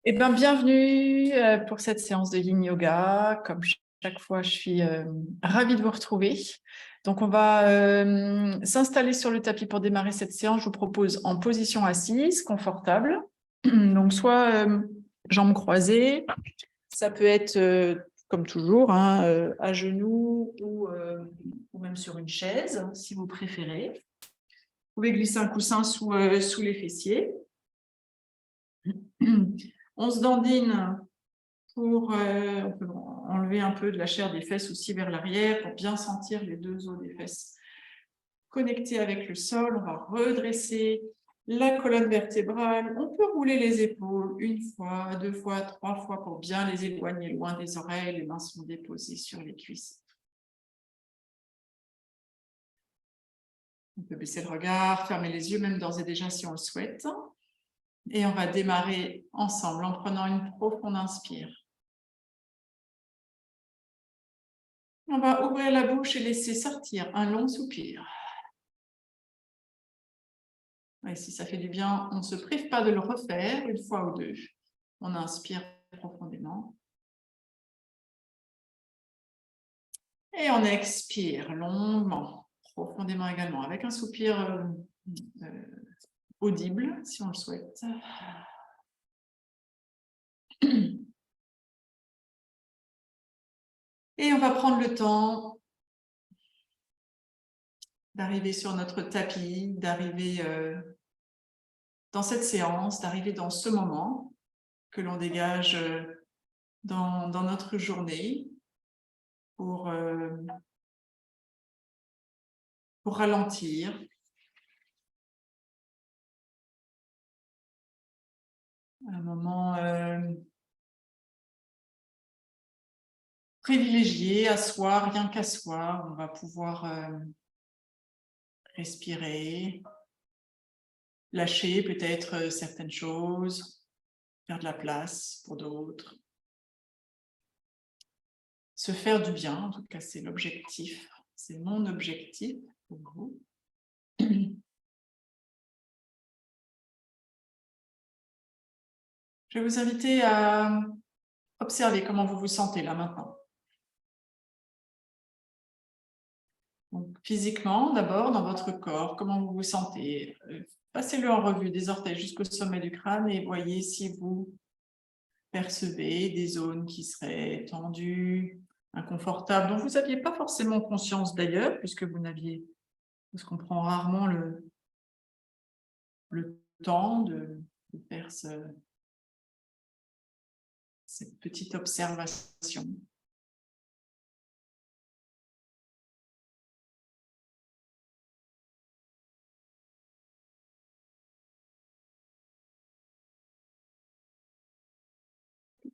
Eh bien, bienvenue pour cette séance de Yin Yoga. Comme chaque fois, je suis ravie de vous retrouver. Donc, on va s'installer sur le tapis pour démarrer cette séance. Je vous propose en position assise, confortable. Donc, soit jambes croisées, ça peut être comme toujours, hein, à genoux ou même sur une chaise, si vous préférez. Vous pouvez glisser un coussin sous les fessiers. On se dandine pour on peut enlever un peu de la chair des fesses aussi vers l'arrière pour bien sentir les deux os des fesses connectés avec le sol. On va redresser la colonne vertébrale. On peut rouler les épaules une fois, deux fois, trois fois pour bien les éloigner loin des oreilles. Les mains sont déposées sur les cuisses. On peut baisser le regard, fermer les yeux, même d'ores et déjà si on le souhaite. Et on va démarrer ensemble en prenant une profonde inspire. On va ouvrir la bouche et laisser sortir un long soupir. Et si ça fait du bien, on ne se prive pas de le refaire une fois ou deux. On inspire profondément. Et on expire longuement, profondément également, avec un soupir audible, si on le souhaite. Et on va prendre le temps d'arriver sur notre tapis, d'arriver dans cette séance, d'arriver dans ce moment que l'on dégage dans notre journée pour ralentir, un moment privilégié à soi, rien qu'à soi. On va pouvoir respirer, lâcher peut-être certaines choses, faire de la place pour d'autres. Se faire du bien, en tout cas c'est l'objectif, c'est mon objectif pour vous. Je vais vous inviter à observer comment vous vous sentez là maintenant. Donc, physiquement, d'abord, dans votre corps, comment vous vous sentez. Passez-le en revue des orteils jusqu'au sommet du crâne et voyez si vous percevez des zones qui seraient tendues, inconfortables, dont vous n'aviez pas forcément conscience d'ailleurs, puisque parce qu'on prend rarement le temps de faire cette petite observation.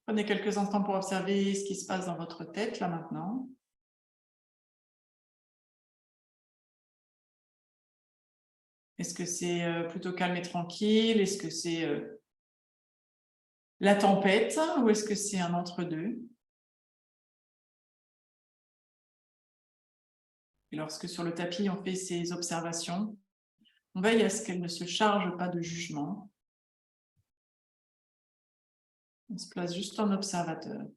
Prenez quelques instants pour observer ce qui se passe dans votre tête là maintenant. Est-ce que c'est plutôt calme et tranquille? Est-ce que c'est la tempête ou est-ce que c'est un entre-deux? Et lorsque sur le tapis on fait ces observations, on veille à ce qu'elles ne se chargent pas de jugement. On se place juste en observateur.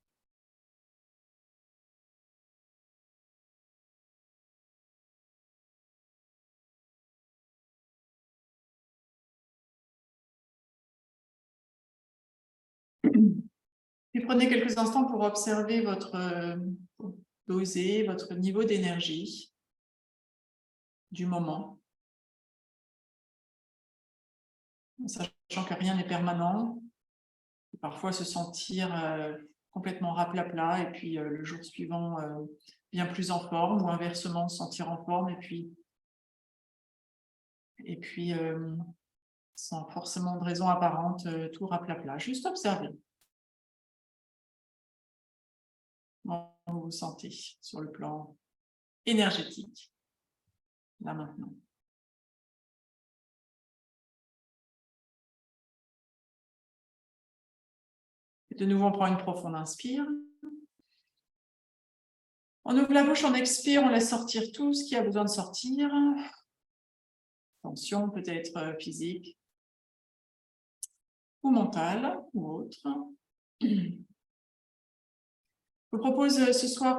Puis prenez quelques instants pour observer votre dosé, votre niveau d'énergie du moment. En sachant que rien n'est permanent. Parfois se sentir complètement raplapla et puis le jour suivant bien plus en forme, ou inversement se sentir en forme et puis sans forcément de raison apparente, tout raplapla. Juste observer comment vous vous sentez sur le plan énergétique, là maintenant. Et de nouveau, on prend une profonde inspire. On ouvre la bouche, on expire, on laisse sortir tout ce qui a besoin de sortir. Tension peut-être physique. ou mentale ou autre. Je vous propose ce soir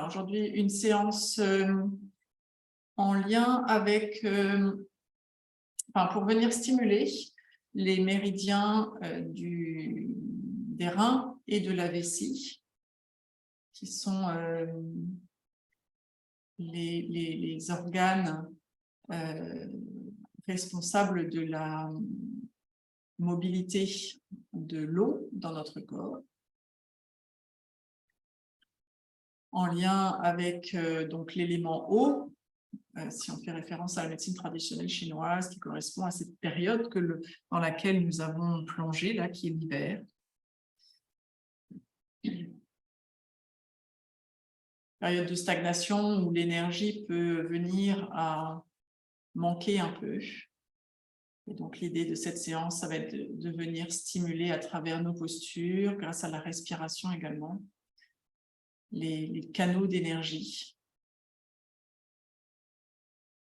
aujourd'hui une séance en lien avec, pour venir stimuler les méridiens des reins et de la vessie, qui sont les organes responsables de la mobilité de l'eau dans notre corps, en lien avec donc l'élément eau, si on fait référence à la médecine traditionnelle chinoise, qui correspond à cette période dans laquelle nous avons plongé, là, qui est l'hiver. Période de stagnation où l'énergie peut venir à manquer un peu. Et donc, l'idée de cette séance, ça va être de venir stimuler à travers nos postures, grâce à la respiration également, les canaux d'énergie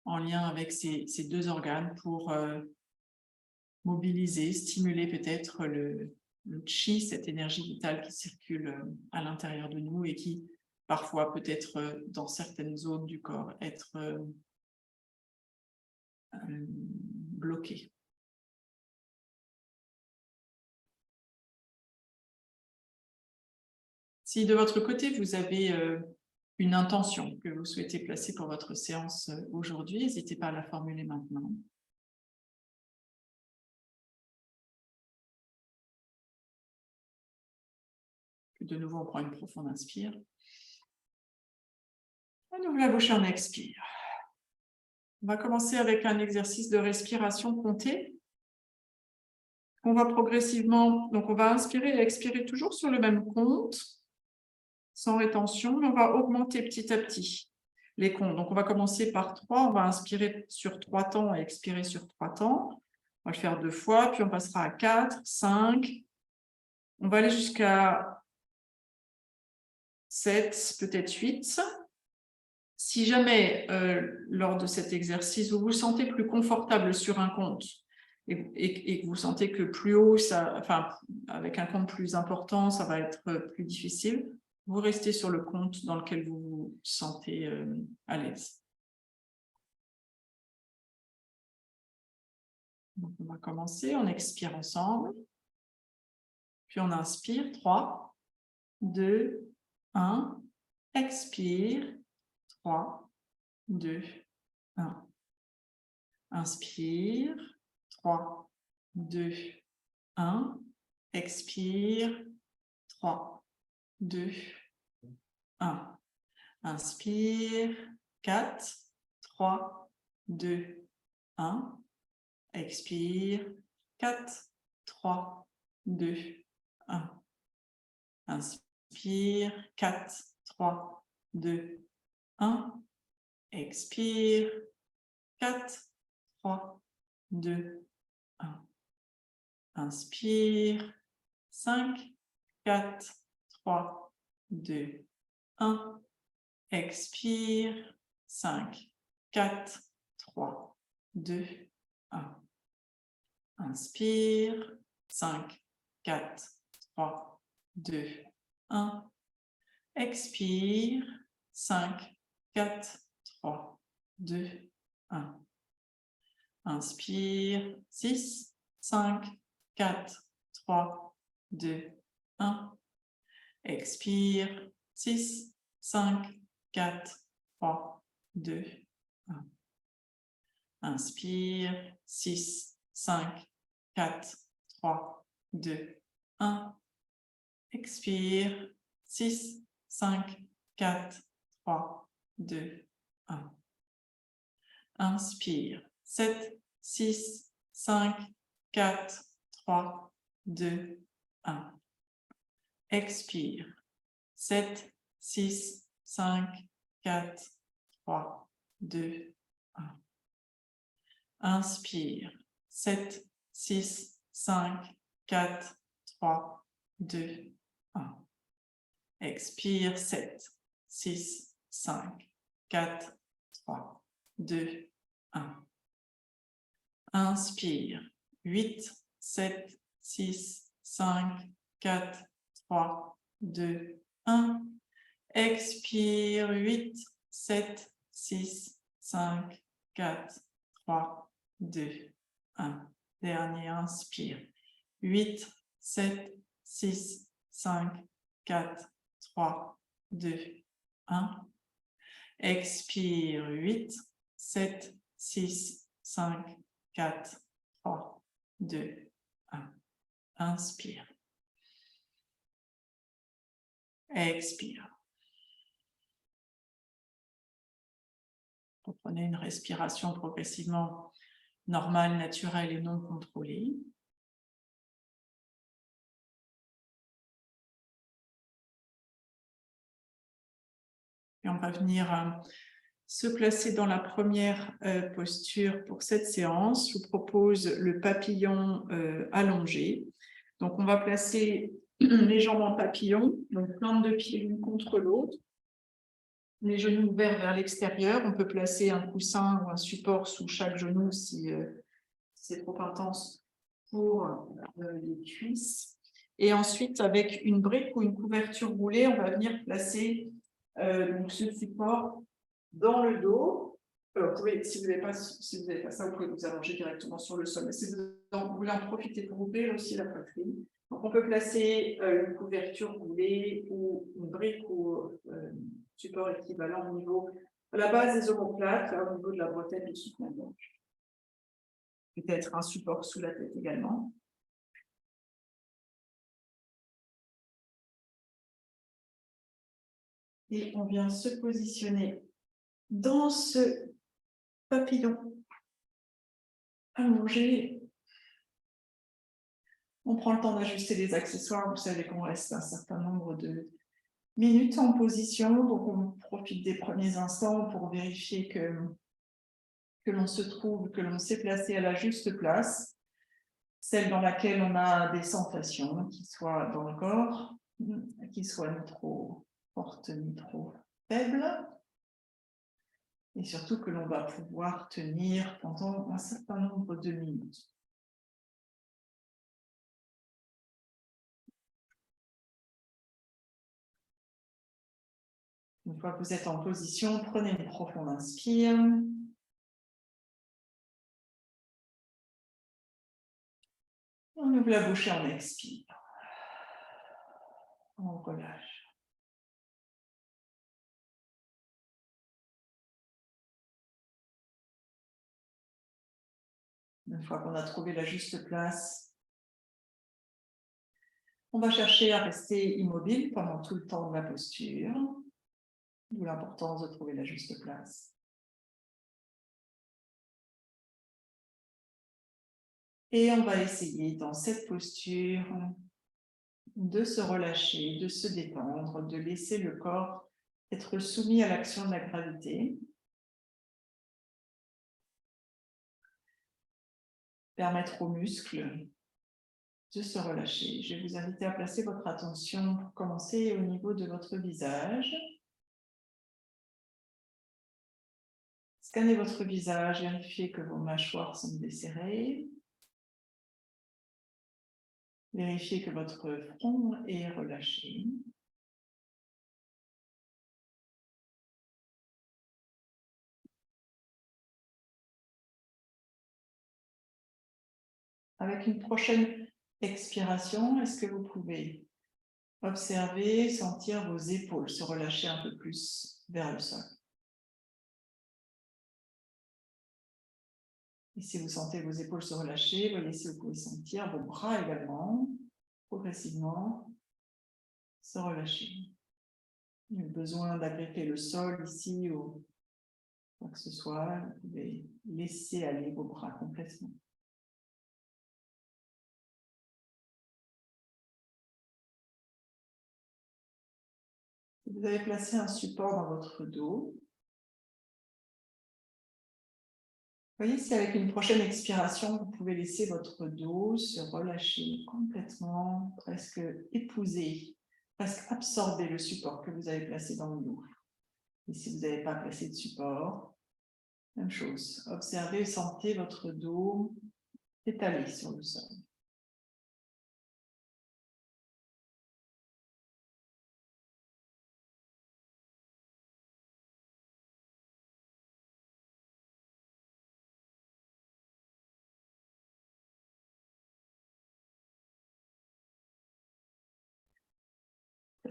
en lien avec ces deux organes pour mobiliser, stimuler peut-être le chi, cette énergie vitale qui circule à l'intérieur de nous et qui, parfois, peut être dans certaines zones du corps, être bloquée. Si de votre côté, vous avez une intention que vous souhaitez placer pour votre séance aujourd'hui, n'hésitez pas à la formuler maintenant. De nouveau, on prend une profonde inspire. On ouvre la bouche et on expire. On va commencer avec un exercice de respiration comptée. On va progressivement, donc on va inspirer et expirer toujours sur le même compte, sans rétention, mais on va augmenter petit à petit les comptes. Donc on va commencer par 3, on va inspirer sur 3 temps et expirer sur 3 temps. On va le faire 2 fois, puis on passera à 4, 5. On va aller jusqu'à 7, peut-être 8. Si jamais, lors de cet exercice, vous vous sentez plus confortable sur un compte et que vous sentez que plus haut, avec un compte plus important, ça va être plus difficile, vous restez sur le compte dans lequel vous vous sentez à l'aise. Donc, on va commencer, on expire ensemble, puis on inspire, 3, 2, 1, expire, 3, 2, 1. Inspire, 3, 2, 1. Expire, 3, 2, 1. Inspire, 4, 3, 2, 1. Expire, 4, 3, 2, 1. Inspire, 4, 3, 2, 1. Expire, 4, 3, 2, 1. Inspire, 5, 4, 3, 2, 1. Expire, 5, 4, 3, 2, 1. Inspire, 5, 4, 3, 2, 1. Expire, 5, 4, 3, 2, 1. Inspire, 6, 5, 4, 3, 2, 1. Expire, 6, 5, 4, 3, 2, 1. Inspire, 6, 5, 4, 3, 2, 1. Expire, 6, 5, 4, 3, 2, 1. Inspire, 7, 6, 5, 4, 3, 2, 1. Expire, 7, 6, 5, 4, 3, 2, 1. Inspire, 7, 6, 5, 4, 3, 2, 1. Expire, 7, 6, 5, 4, 3, 2, 1. Inspire, 8, 7, 6, 5, 4, 3, 2, 1. Expire, 8, 7, 6, 5, 4, 3, 2, 1. Dernier, inspire. 8, 7, 6, 5, 4, 3, 2, 1. Expire, 8, 7, 6, 5, 4, 3, 2, 1. Inspire. Expire. Reprenez une respiration progressivement normale, naturelle et non contrôlée. Et on va venir se placer dans la première posture pour cette séance. Je vous propose le papillon allongé. Donc, on va placer les jambes en papillon, donc plante de pied l'une contre l'autre. Les genoux ouverts vers l'extérieur. On peut placer un coussin ou un support sous chaque genou si c'est trop intense pour les cuisses. Et ensuite, avec une brique ou une couverture roulée, on va venir placer donc ce support dans le dos. Alors, si vous n'avez pas ça, vous pouvez vous allonger directement sur le sol. Mais si vous voulez en profiter pour ouvrir aussi la poitrine. Donc, on peut placer une couverture roulée ou une brique ou support équivalent au niveau à la base des omoplates, au niveau de la bretelle du soutien-gorge. Peut-être un support sous la tête également. Et on vient se positionner dans ce papillon allongé. On prend le temps d'ajuster les accessoires. Vous savez qu'on reste un certain nombre de minutes en position. Donc, on profite des premiers instants pour vérifier que l'on se trouve, que l'on s'est placé à la juste place, celle dans laquelle on a des sensations, qui soient dans le corps, qui soient ni trop fortes ni trop faibles. Et surtout que l'on va pouvoir tenir pendant un certain nombre de minutes. Une fois que vous êtes en position, prenez une profonde inspire. On ouvre la bouche et on expire. On relâche. Une fois qu'on a trouvé la juste place, on va chercher à rester immobile pendant tout le temps de la posture, d'où l'importance de trouver la juste place. Et on va essayer dans cette posture de se relâcher, de se détendre, de laisser le corps être soumis à l'action de la gravité. Permettre aux muscles de se relâcher. Je vais vous inviter à placer votre attention pour commencer au niveau de votre visage. Scannez votre visage, vérifiez que vos mâchoires sont desserrées. Vérifiez que votre front est relâché. Avec une prochaine expiration, est-ce que vous pouvez observer, sentir vos épaules se relâcher un peu plus vers le sol? Et si vous sentez vos épaules se relâcher, voyez si vous pouvez sentir vos bras également, progressivement, se relâcher. Il y a besoin d'agripper le sol ici ou quoi que ce soit, vous pouvez laisser aller vos bras complètement. Vous avez placé un support dans votre dos. Voyez si avec une prochaine expiration, vous pouvez laisser votre dos se relâcher complètement, presque épouser, presque absorber le support que vous avez placé dans le dos. Et si vous n'avez pas placé de support, même chose. Observez et sentez votre dos étalé sur le sol.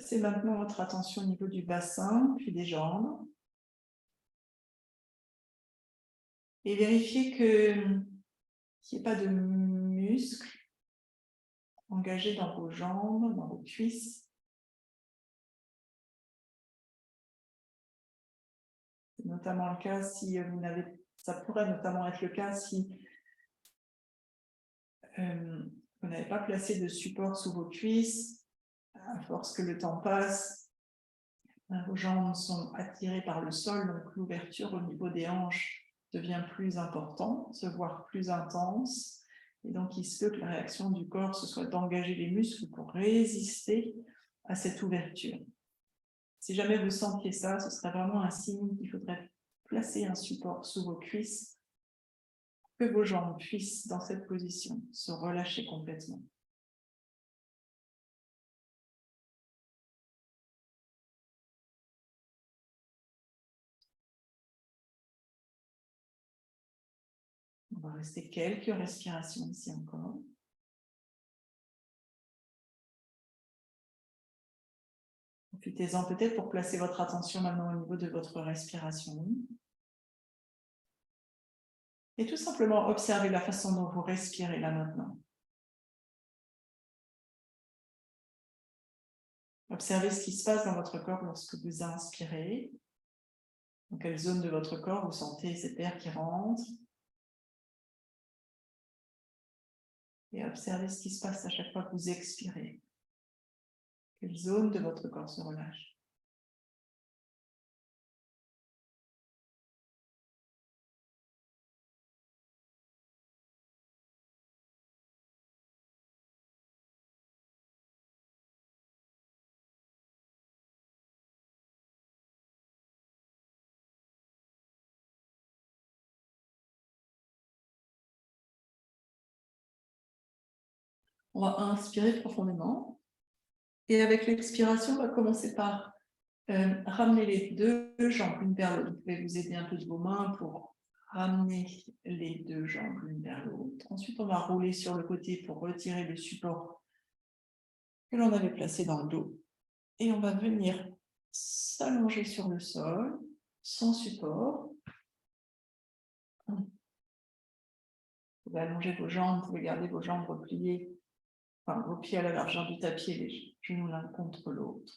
Placez maintenant votre attention au niveau du bassin, puis des jambes. Et vérifiez qu'il n'y ait pas de muscles engagés dans vos jambes, dans vos cuisses. C'est notamment le cas si vous n'avez... Ça pourrait notamment être le cas si vous n'avez pas placé de support sous vos cuisses. À force que le temps passe, vos jambes sont attirées par le sol, donc l'ouverture au niveau des hanches devient plus importante, voire plus intense. Et donc, il se peut que la réaction du corps, ce soit d'engager les muscles pour résister à cette ouverture. Si jamais vous sentiez ça, ce serait vraiment un signe qu'il faudrait placer un support sous vos cuisses, que vos jambes puissent, dans cette position, se relâcher complètement. On va rester quelques respirations ici encore. Profitez-en peut-être pour placer votre attention maintenant au niveau de votre respiration. Et tout simplement observer la façon dont vous respirez là maintenant. Observez ce qui se passe dans votre corps lorsque vous inspirez. Dans quelle zone de votre corps vous sentez cet air qui rentre. Et observez ce qui se passe à chaque fois que vous expirez. Quelle zone de votre corps se relâche. On va inspirer profondément. Et avec l'expiration, on va commencer par ramener les deux jambes l'une vers l'autre. Vous pouvez vous aider un peu de vos mains pour ramener les deux jambes l'une vers l'autre. Ensuite, on va rouler sur le côté pour retirer le support que l'on avait placé dans le dos. Et on va venir s'allonger sur le sol, sans support. Vous pouvez allonger vos jambes, vous pouvez garder vos jambes repliées, enfin vos pieds à la largeur du tapis et les genoux l'un contre l'autre.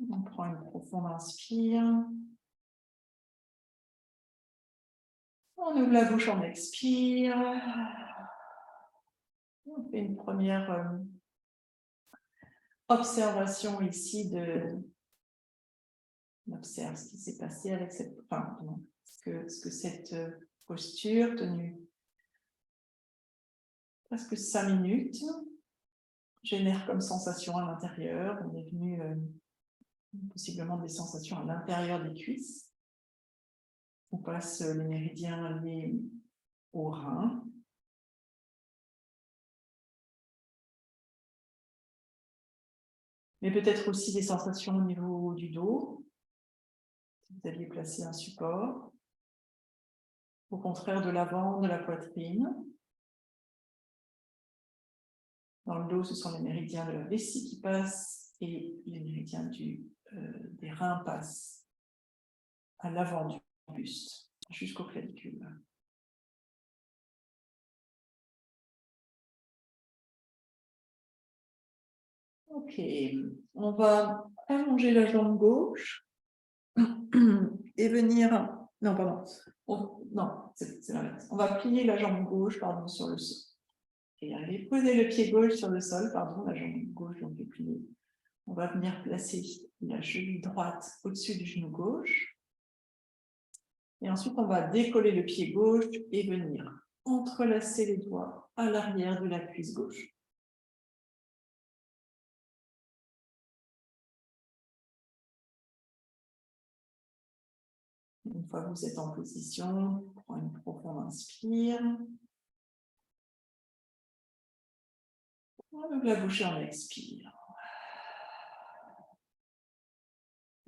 On prend une profonde inspire. On ouvre la bouche, on expire. On fait une première observation ici on observe ce qui s'est passé avec cette, ce que cette posture tenue presque 5 minutes génère comme sensation à l'intérieur. On est venu possiblement des sensations à l'intérieur des cuisses. On passe les méridiens liés aux reins. Mais peut-être aussi des sensations au niveau du dos. Si vous aviez placé un support. Au contraire de l'avant, de la poitrine. Dans le dos, ce sont les méridiens de la vessie qui passent et les méridiens des reins passent à l'avant du buste, jusqu'au clavicule. Ok, on va allonger la jambe gauche et venir... Non, pardon. Non, c'est l'inverse. On va plier la jambe gauche, pardon, sur le sol. Et allez poser le pied gauche sur le sol, pardon, la jambe gauche, donc est pliée. On va venir placer la cheville droite au-dessus du genou gauche. Et ensuite, on va décoller le pied gauche et venir entrelacer les doigts à l'arrière de la cuisse gauche. Une fois que vous êtes en position, prends une profonde inspire. On ouvre la bouche et on expire.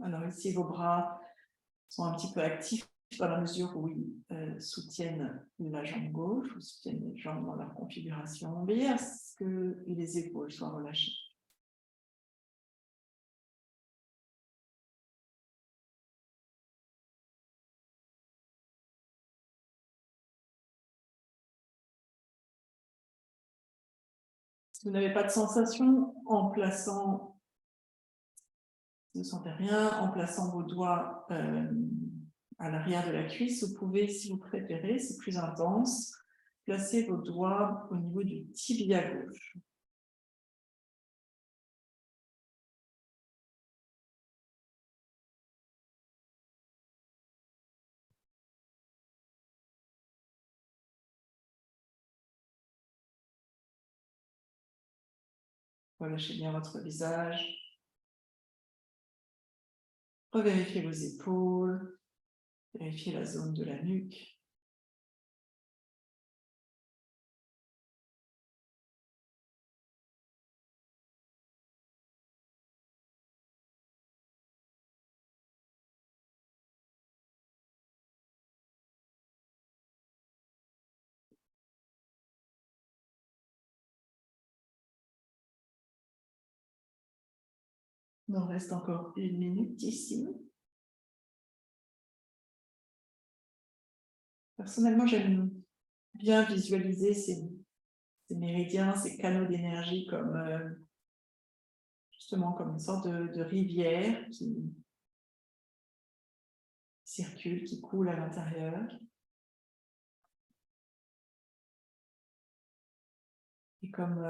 Alors ici, vos bras sont un petit peu actifs dans la mesure où ils soutiennent la jambe gauche, ou soutiennent les jambes dans leur configuration. Veillez à ce que les épaules soient relâchées. Si vous n'avez pas de sensation, en plaçant, si vous ne sentez rien, en plaçant vos doigts à l'arrière de la cuisse, vous pouvez, si vous préférez, c'est plus intense, placer vos doigts au niveau du tibia gauche. Relâchez bien votre visage. Revérifiez vos épaules. Vérifiez la zone de la nuque. Il nous reste encore 1 minute ici. Personnellement, j'aime bien visualiser ces méridiens, ces canaux d'énergie comme justement comme une sorte de rivière qui circule, qui coule à l'intérieur. Et comme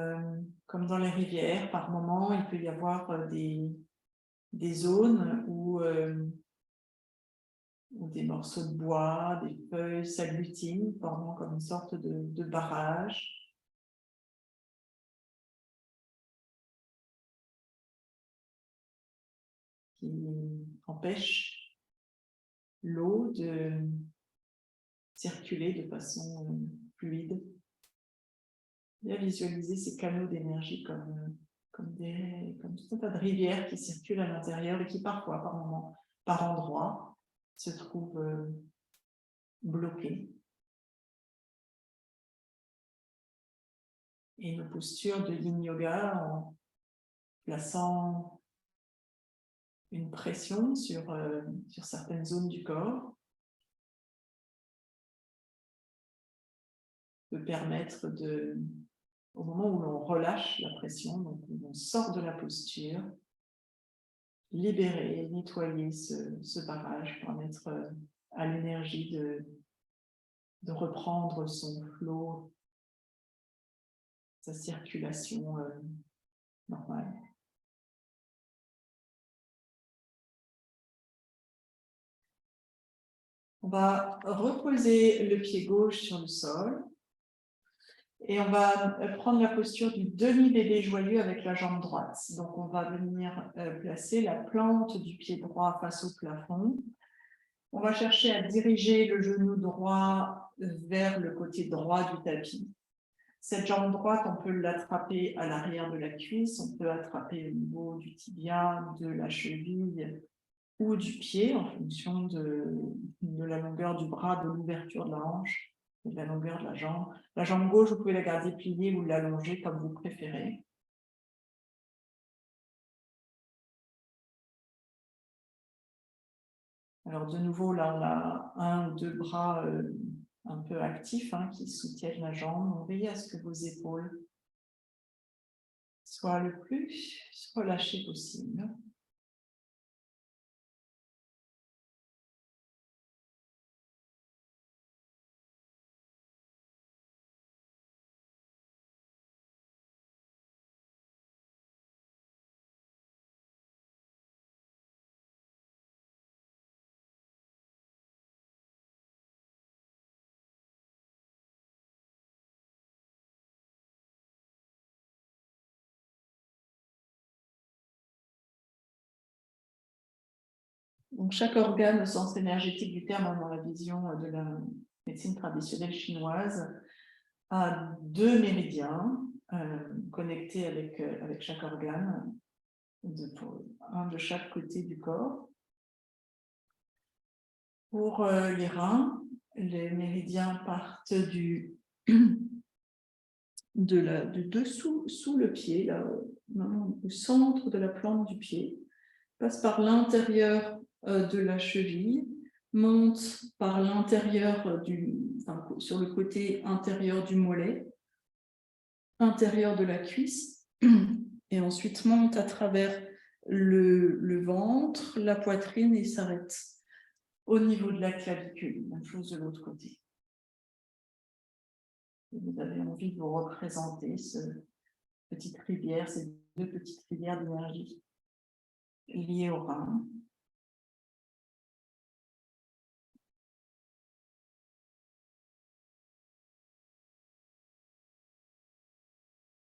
dans les rivières, par moments, il peut y avoir des zones où des morceaux de bois, des feuilles s'agglutinent, formant comme une sorte de barrage. Qui empêche l'eau de circuler de façon fluide. Bien visualiser ces canaux d'énergie comme tout un tas de rivières qui circulent à l'intérieur et qui parfois, par moments, par endroits, se trouvent bloquées. Et nos postures de yin yoga en plaçant une pression sur certaines zones du corps peut permettre au moment où l'on relâche la pression, donc où on sort de la posture, libérer, nettoyer ce barrage, permettre à l'énergie de reprendre son flot, sa circulation normale. On va reposer le pied gauche sur le sol et on va prendre la posture du demi-bébé joyeux avec la jambe droite. Donc, on va venir placer la plante du pied droit face au plafond. On va chercher à diriger le genou droit vers le côté droit du tapis. Cette jambe droite, on peut l'attraper à l'arrière de la cuisse, on peut attraper au niveau du tibia, de la cheville ou du pied en fonction de la longueur du bras, de l'ouverture de la hanche et de la longueur de la jambe. La jambe gauche, vous pouvez la garder pliée ou l'allonger comme vous préférez. Alors de nouveau, là, on a 1 ou 2 bras un peu actifs qui soutiennent la jambe. Veillez à ce que vos épaules soient le plus relâchées possible. Donc, chaque organe, au sens énergétique du terme, dans la vision de la médecine traditionnelle chinoise, a 2 méridiens connectés avec chaque organe, un de chaque côté du corps. Pour les reins, les méridiens partent de dessous, sous le pied, là, au centre de la plante du pied, passe par l'intérieur de la cheville, monte par l'intérieur sur le côté intérieur du mollet, intérieur de la cuisse et ensuite monte à travers le ventre, la poitrine et s'arrête au niveau de la clavicule. Même chose de l'autre côté. Et vous avez envie de vous représenter cette petite rivière, ces deux petites rivières d'énergie liées au rein.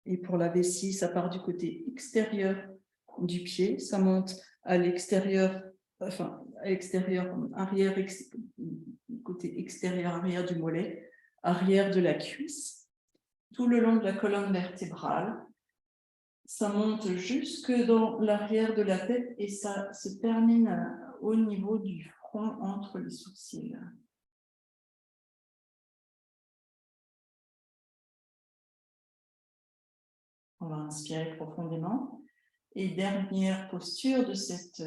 Et pour la vessie, ça part du côté extérieur du pied, ça monte à l'extérieur, enfin, à l'extérieur, arrière, côté extérieur, arrière du mollet, arrière de la cuisse, tout le long de la colonne vertébrale. Ça monte jusque dans l'arrière de la tête et ça se termine au niveau du front entre les sourcils. On va inspirer profondément. Et dernière posture de cette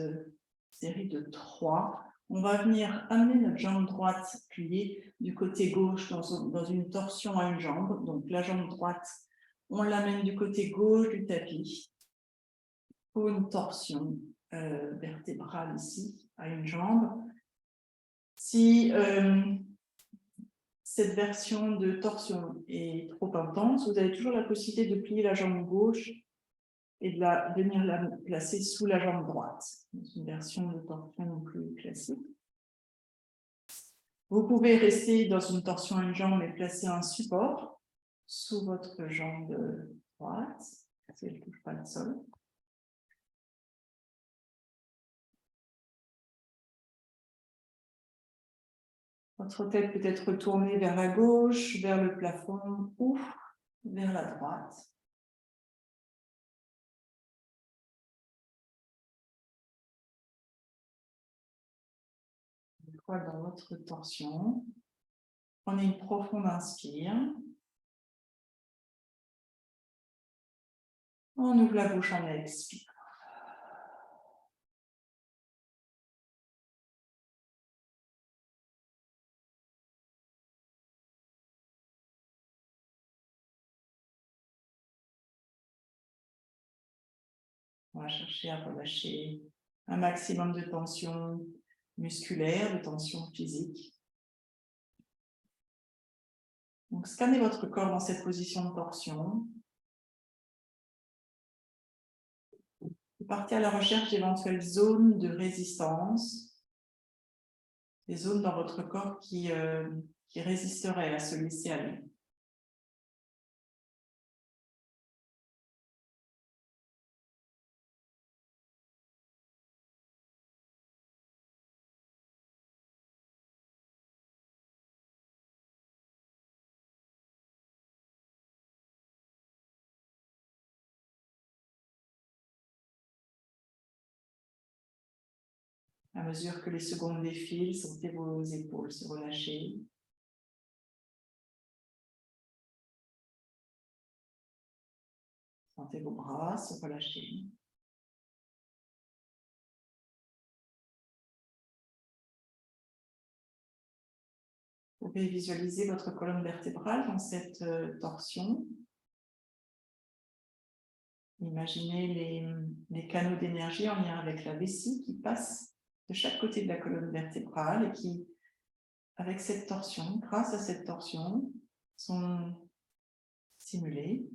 série de 3, on va venir amener notre jambe droite pliée du côté gauche dans une torsion à une jambe. Donc la jambe droite, on l'amène du côté gauche du tapis pour une torsion vertébrale ici à une jambe. Si cette version de torsion est trop intense, vous avez toujours la possibilité de plier la jambe gauche et de venir la placer sous la jambe droite. C'est une version de torsion plus classique. Vous pouvez rester dans une torsion à une jambe et placer un support sous votre jambe droite, si elle ne touche pas le sol. Votre tête peut être tournée vers la gauche, vers le plafond ou vers la droite. Une fois dans votre torsion, prenez une profonde inspire. On ouvre la bouche en expire. On va chercher à relâcher un maximum de tension musculaire, de tension physique. Donc, scannez votre corps dans cette position de torsion. Et partez à la recherche d'éventuelles zones de résistance, des zones dans votre corps qui résisteraient à se laisser aller. À mesure que les secondes défilent, sentez vos épaules se relâcher. Sentez vos bras se relâcher. Vous pouvez visualiser votre colonne vertébrale dans cette torsion. Imaginez les canaux d'énergie en lien avec la vessie qui passent de chaque côté de la colonne vertébrale et qui, avec cette torsion, grâce à cette torsion, sont stimulés.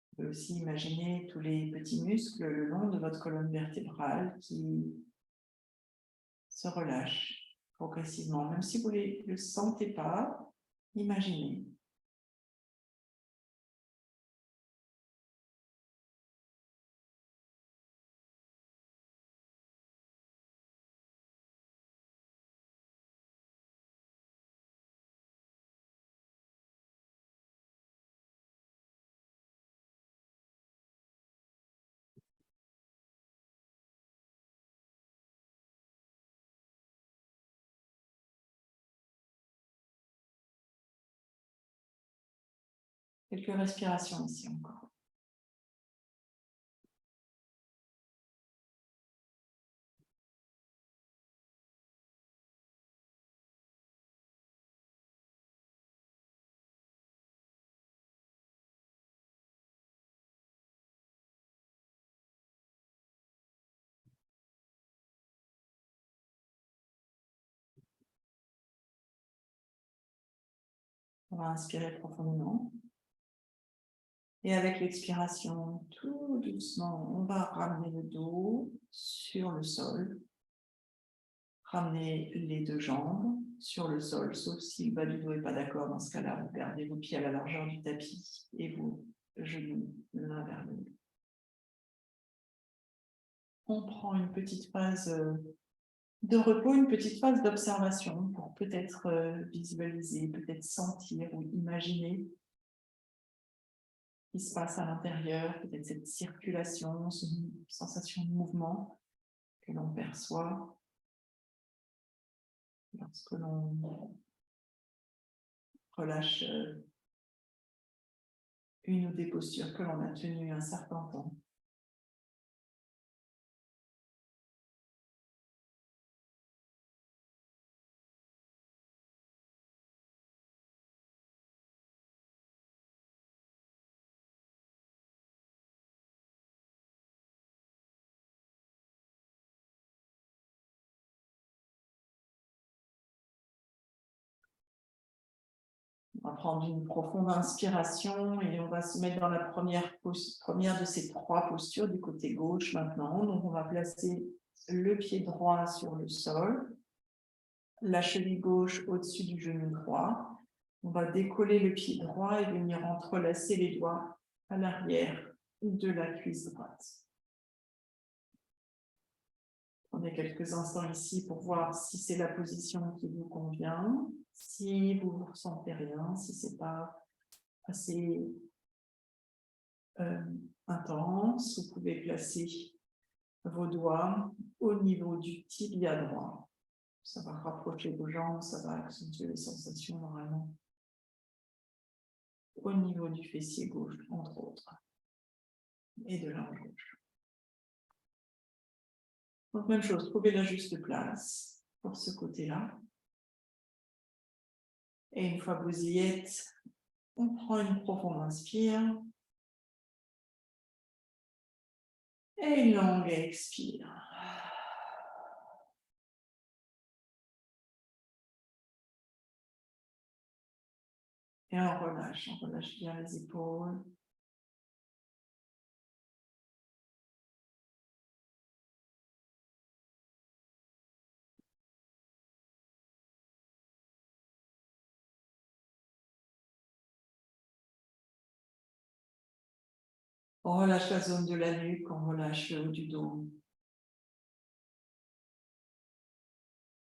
Vous pouvez aussi imaginer tous les petits muscles le long de votre colonne vertébrale qui se relâchent progressivement. Même si vous ne le sentez pas, imaginez. Quelques respirations ici encore. On va inspirer profondément. Et avec l'expiration, tout doucement, on va ramener le dos sur le sol. Ramenez les deux jambes sur le sol, sauf si le bas du dos n'est pas d'accord. Dans ce cas-là, vous gardez vos pieds à la largeur du tapis et vos genoux l'un vers l'autre. On prend une petite phase de repos, une petite phase d'observation pour peut-être visualiser, peut-être sentir ou imaginer ce qui se passe à l'intérieur, peut-être cette circulation, cette sensation de mouvement que l'on perçoit lorsque l'on relâche une ou des postures que l'on a tenues un certain temps. On va prendre une profonde inspiration et on va se mettre dans la première de ces trois postures du côté gauche maintenant. Donc, on va placer le pied droit sur le sol, la cheville gauche au-dessus du genou droit. On va décoller le pied droit et venir entrelacer les doigts à l'arrière de la cuisse droite. Prenez quelques instants ici pour voir si c'est la position qui vous convient, si vous ne ressentez rien, si ce n'est pas assez intense. Vous pouvez placer vos doigts au niveau du tibia droit. Ça va rapprocher vos jambes, ça va accentuer les sensations normalement au niveau du fessier gauche, entre autres, et de l'ange gauche. Donc, même chose, trouvez la juste place pour ce côté-là. Et une fois que vous y êtes, on prend une profonde inspire. Et une longue expire. Et on relâche bien les épaules. On relâche la zone de la nuque, on relâche le haut du dos.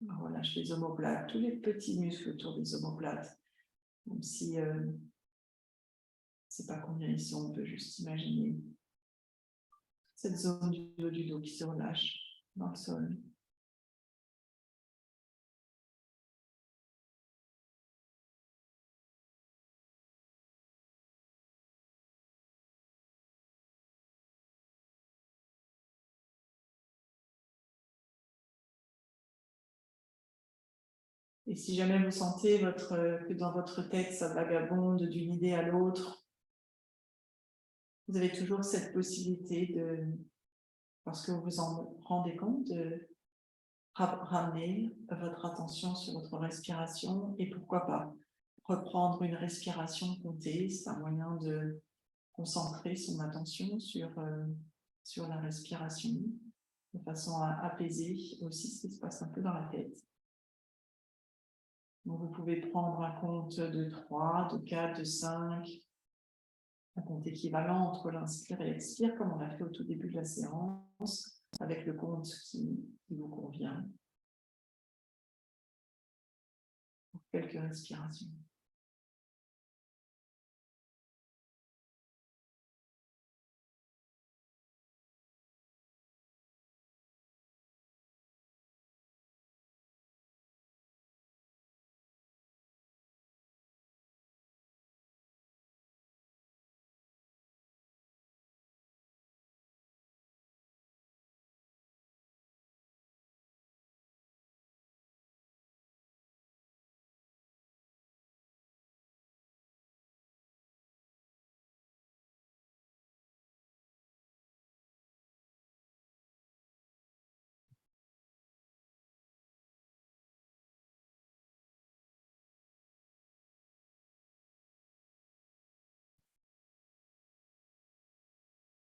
On relâche les omoplates, tous les petits muscles autour des omoplates. Même si je ne sais pas combien ils sont, on peut juste imaginer cette zone du haut du dos qui se relâche dans le sol. Et si jamais vous sentez que dans votre tête, ça vagabonde d'une idée à l'autre, vous avez toujours cette possibilité de, parce que vous vous en rendez compte, de ramener votre attention sur votre respiration et pourquoi pas reprendre une respiration comptée. C'est un moyen de concentrer son attention sur la respiration de façon à apaiser aussi ce qui se passe un peu dans la tête. Donc, vous pouvez prendre un compte de 3, de 4, de 5, un compte équivalent entre l'inspire et l'expire, comme on l'a fait au tout début de la séance, avec le compte qui vous convient. Pour quelques respirations.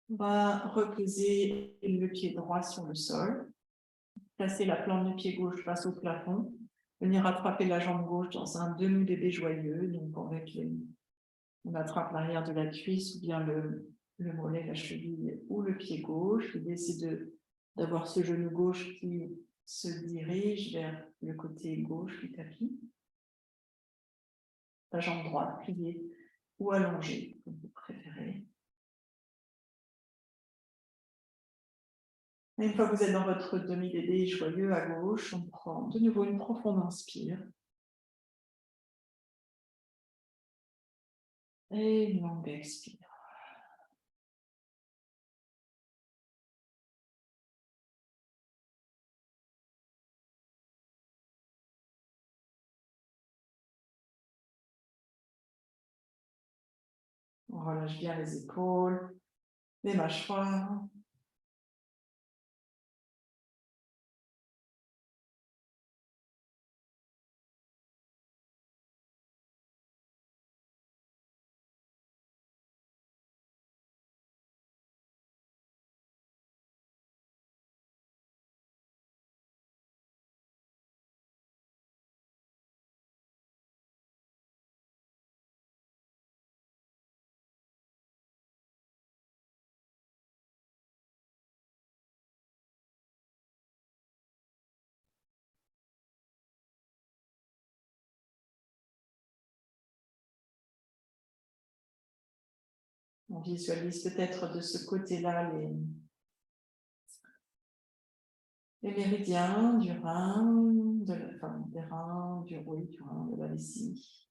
On va reposer le pied droit sur le sol. Placer la plante du pied gauche face au plafond. Venir attraper la jambe gauche dans un demi-bébé joyeux. Donc, on attrape l'arrière de la cuisse ou bien le mollet, la cheville ou le pied gauche. L'idée, c'est d'avoir ce genou gauche qui se dirige vers le côté gauche du tapis. La jambe droite pliée ou allongée, comme vous préférez. Et une fois que vous êtes dans votre demi-bébé joyeux à gauche, on prend de nouveau une profonde inspire. Et une longue expire. On relâche bien les épaules, les mâchoires. On visualise peut-être de ce côté-là les méridiens du rein, des reins, du rein, de la vessie.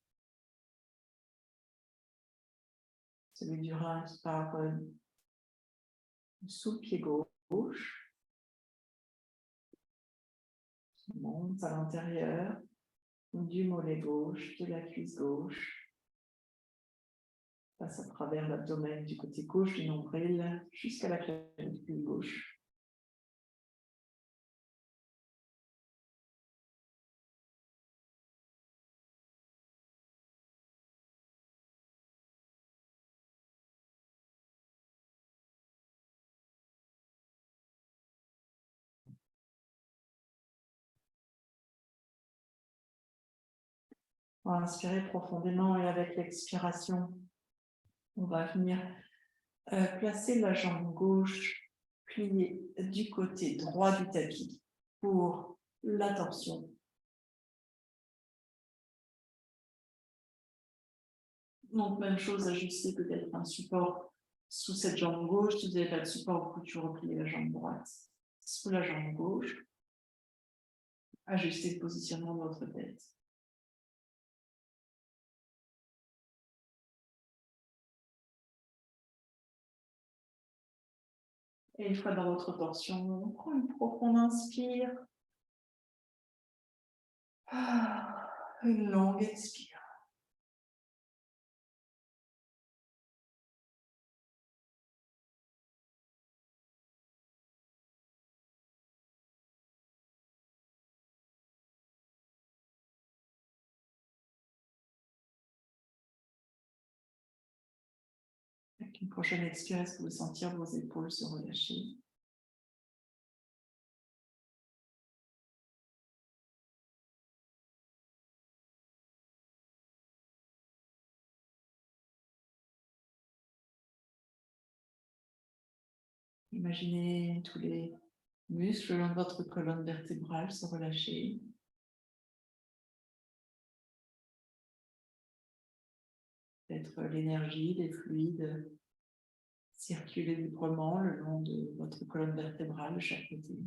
Celui du rein qui part sous le pied gauche, qui monte à l'intérieur du mollet gauche, de la cuisse gauche, passe à travers l'abdomen du côté gauche du nombril jusqu'à la clavicule gauche. On va inspirer profondément et avec l'expiration, on va venir placer la jambe gauche pliée du côté droit du tapis pour la torsion. Donc, même chose, ajuster peut-être un support sous cette jambe gauche. Si vous n'avez pas de support, vous pouvez toujours replier la jambe droite sous la jambe gauche. Ajustez le positionnement de votre tête. Et une fois dans votre torsion, on prend une profonde inspire. Une longue expire. Avec une prochaine expire, est-ce que vous sentir vos épaules se relâcher? Imaginez tous les muscles le long de votre colonne vertébrale se relâcher. Peut-être l'énergie, les fluides circuler librement le long de votre colonne vertébrale de chaque côté.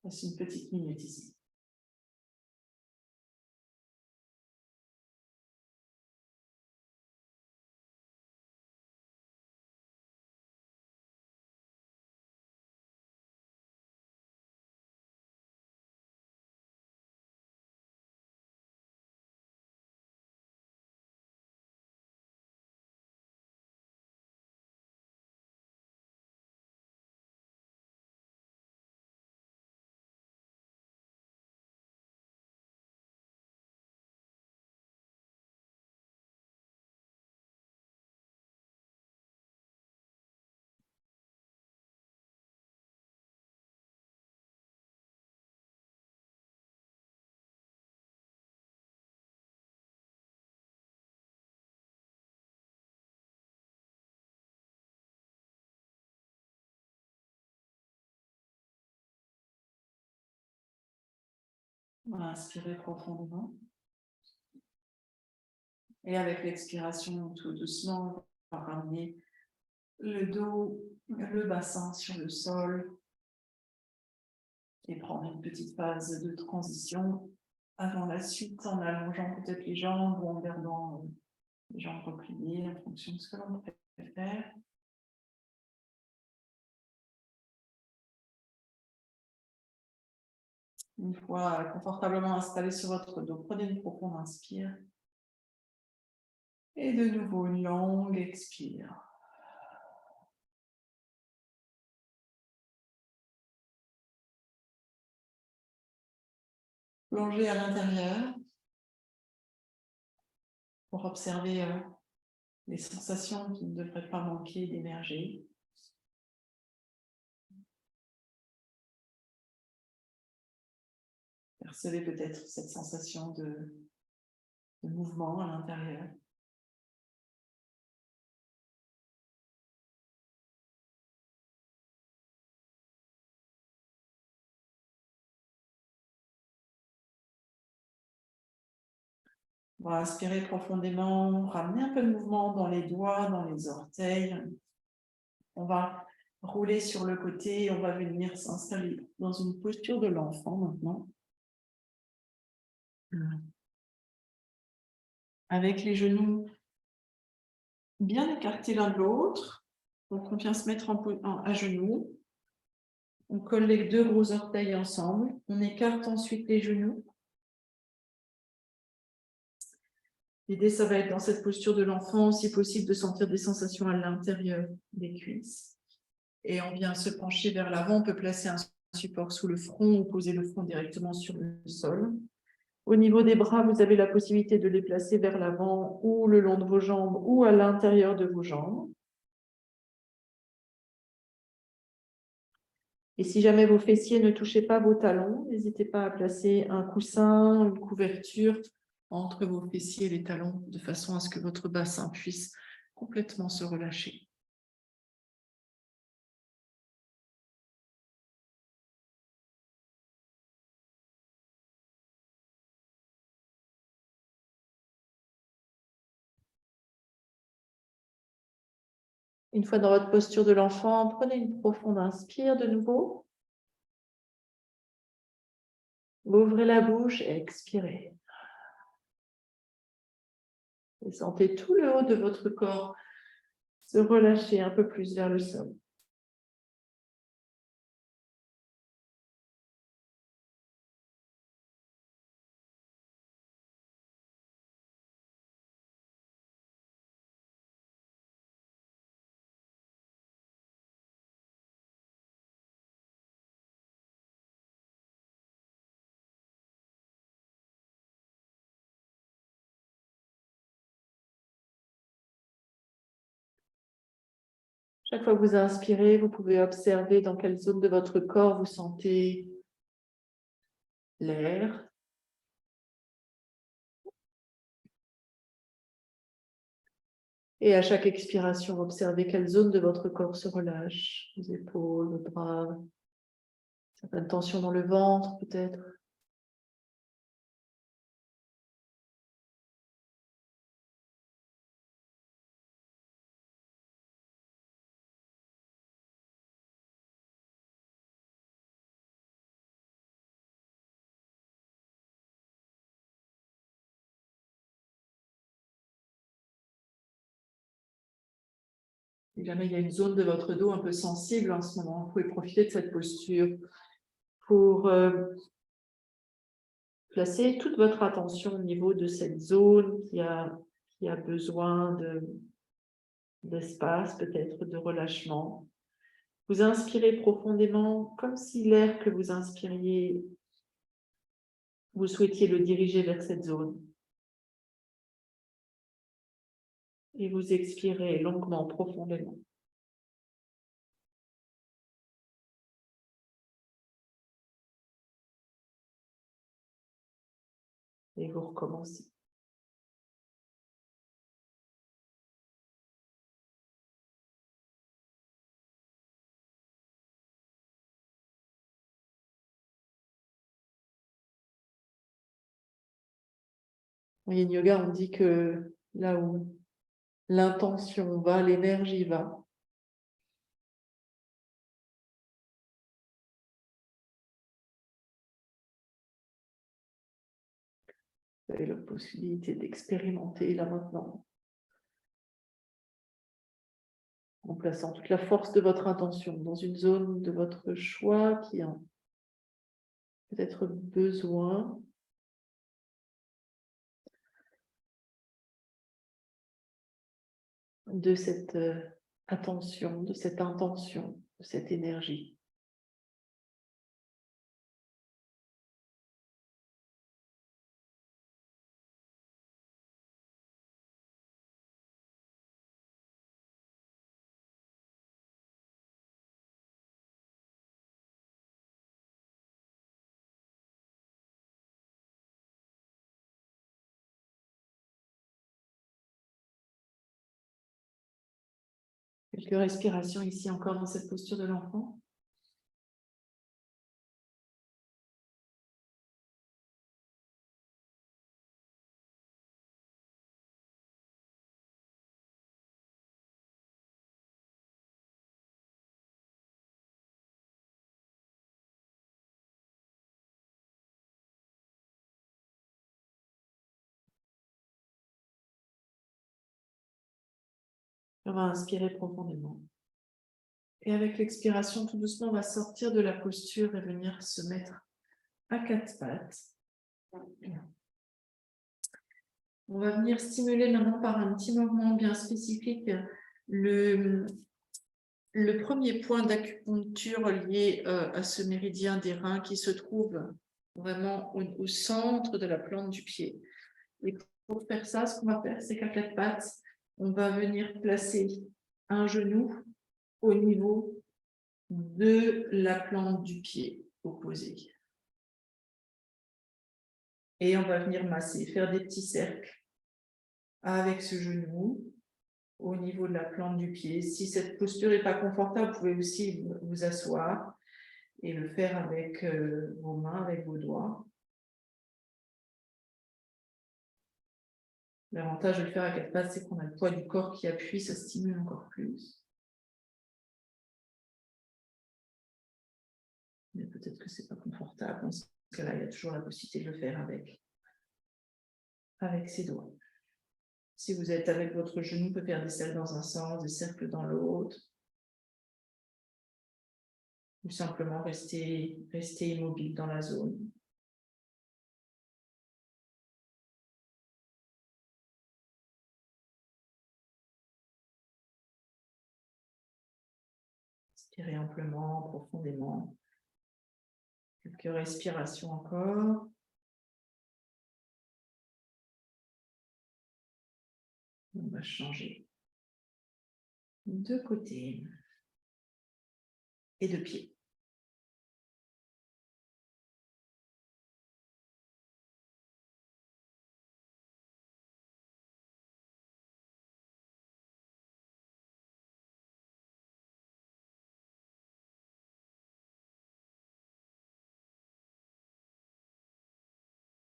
Passe une petite minute ici. On va inspirer profondément. Et avec l'expiration, tout doucement, on va ramener le dos, le bassin sur le sol et prendre une petite phase de transition avant la suite en allongeant peut-être les jambes ou en gardant les jambes repliées en fonction de ce que l'on préfère. Une fois confortablement installé sur votre dos, prenez une profonde inspire. Et de nouveau une longue expire. Plongez à l'intérieur pour observer les sensations qui ne devraient pas manquer d'émerger. Percevez peut-être cette sensation de mouvement à l'intérieur. On va inspirer profondément, ramener un peu de mouvement dans les doigts, dans les orteils. On va rouler sur le côté, on va venir s'installer dans une posture de l'enfant maintenant. Avec les genoux bien écartés l'un de l'autre. Donc on vient se mettre à genoux. On colle les deux gros orteils ensemble. On écarte ensuite les genoux. L'idée, ça va être dans cette posture de l'enfant, si possible, de sentir des sensations à l'intérieur des cuisses. Et on vient se pencher vers l'avant. On peut placer un support sous le front ou poser le front directement sur le sol. Au niveau des bras, vous avez la possibilité de les placer vers l'avant ou le long de vos jambes ou à l'intérieur de vos jambes. Et si jamais vos fessiers ne touchaient pas vos talons, n'hésitez pas à placer un coussin, une couverture entre vos fessiers et les talons, de façon à ce que votre bassin puisse complètement se relâcher. Une fois dans votre posture de l'enfant, prenez une profonde inspire de nouveau. Ouvrez la bouche et expirez. Et sentez tout le haut de votre corps se relâcher un peu plus vers le sol. Chaque fois que vous inspirez, vous pouvez observer dans quelle zone de votre corps vous sentez l'air. Et à chaque expiration, observez quelle zone de votre corps se relâche. Les épaules, le bras, certaines tensions dans le ventre peut-être. Si jamais il y a une zone de votre dos un peu sensible en ce moment, vous pouvez profiter de cette posture pour placer toute votre attention au niveau de cette zone qui a besoin d'espace, peut-être de relâchement. Vous inspirez profondément, comme si l'air que vous inspiriez, vous souhaitiez le diriger vers cette zone. Et vous expirez longuement, profondément. Et vous recommencez. En Yin Yoga, on dit que là où l'intention va, l'énergie va. Vous avez la possibilité d'expérimenter là maintenant, en plaçant toute la force de votre intention dans une zone de votre choix qui a peut-être besoin de cette attention, de cette intention, de cette énergie. Quelques respirations ici encore dans cette posture de l'enfant. On va inspirer profondément. Et avec l'expiration, tout doucement, on va sortir de la posture et venir se mettre à quatre pattes. On va venir stimuler maintenant par un petit mouvement bien spécifique le premier point d'acupuncture lié à ce méridien des reins qui se trouve vraiment au centre de la plante du pied. Et pour faire ça, ce qu'on va faire, c'est qu'à quatre pattes, on va venir placer un genou au niveau de la plante du pied opposé. Et on va venir masser, faire des petits cercles avec ce genou au niveau de la plante du pied. Si cette posture n'est pas confortable, vous pouvez aussi vous asseoir et le faire avec vos mains, avec vos doigts. L'avantage de le faire à quatre pattes, c'est qu'on a le poids du corps qui appuie, ça stimule encore plus. Mais peut-être que ce n'est pas confortable. Dans ce cas-là, il y a toujours la possibilité de le faire avec ses doigts. Si vous êtes avec votre genou, vous pouvez faire des cercles dans un sens, des cercles dans l'autre. Ou simplement rester immobile dans la zone. Inspirez amplement, profondément. Quelques respirations encore. On va changer de côté et de pied.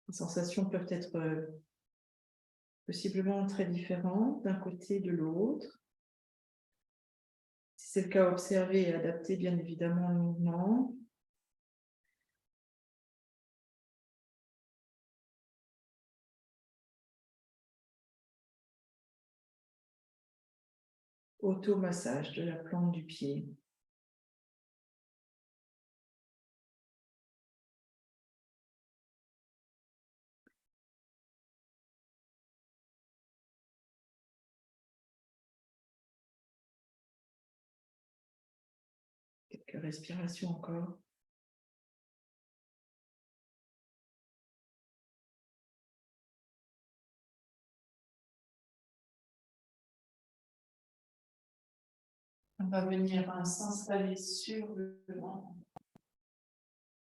Les sensations peuvent être possiblement très différentes d'un côté et de l'autre. Si c'est le cas, observez et adaptez bien évidemment le mouvement. automassage de la plante du pied. Quelques respirations encore. On va venir s'installer sur le ventre.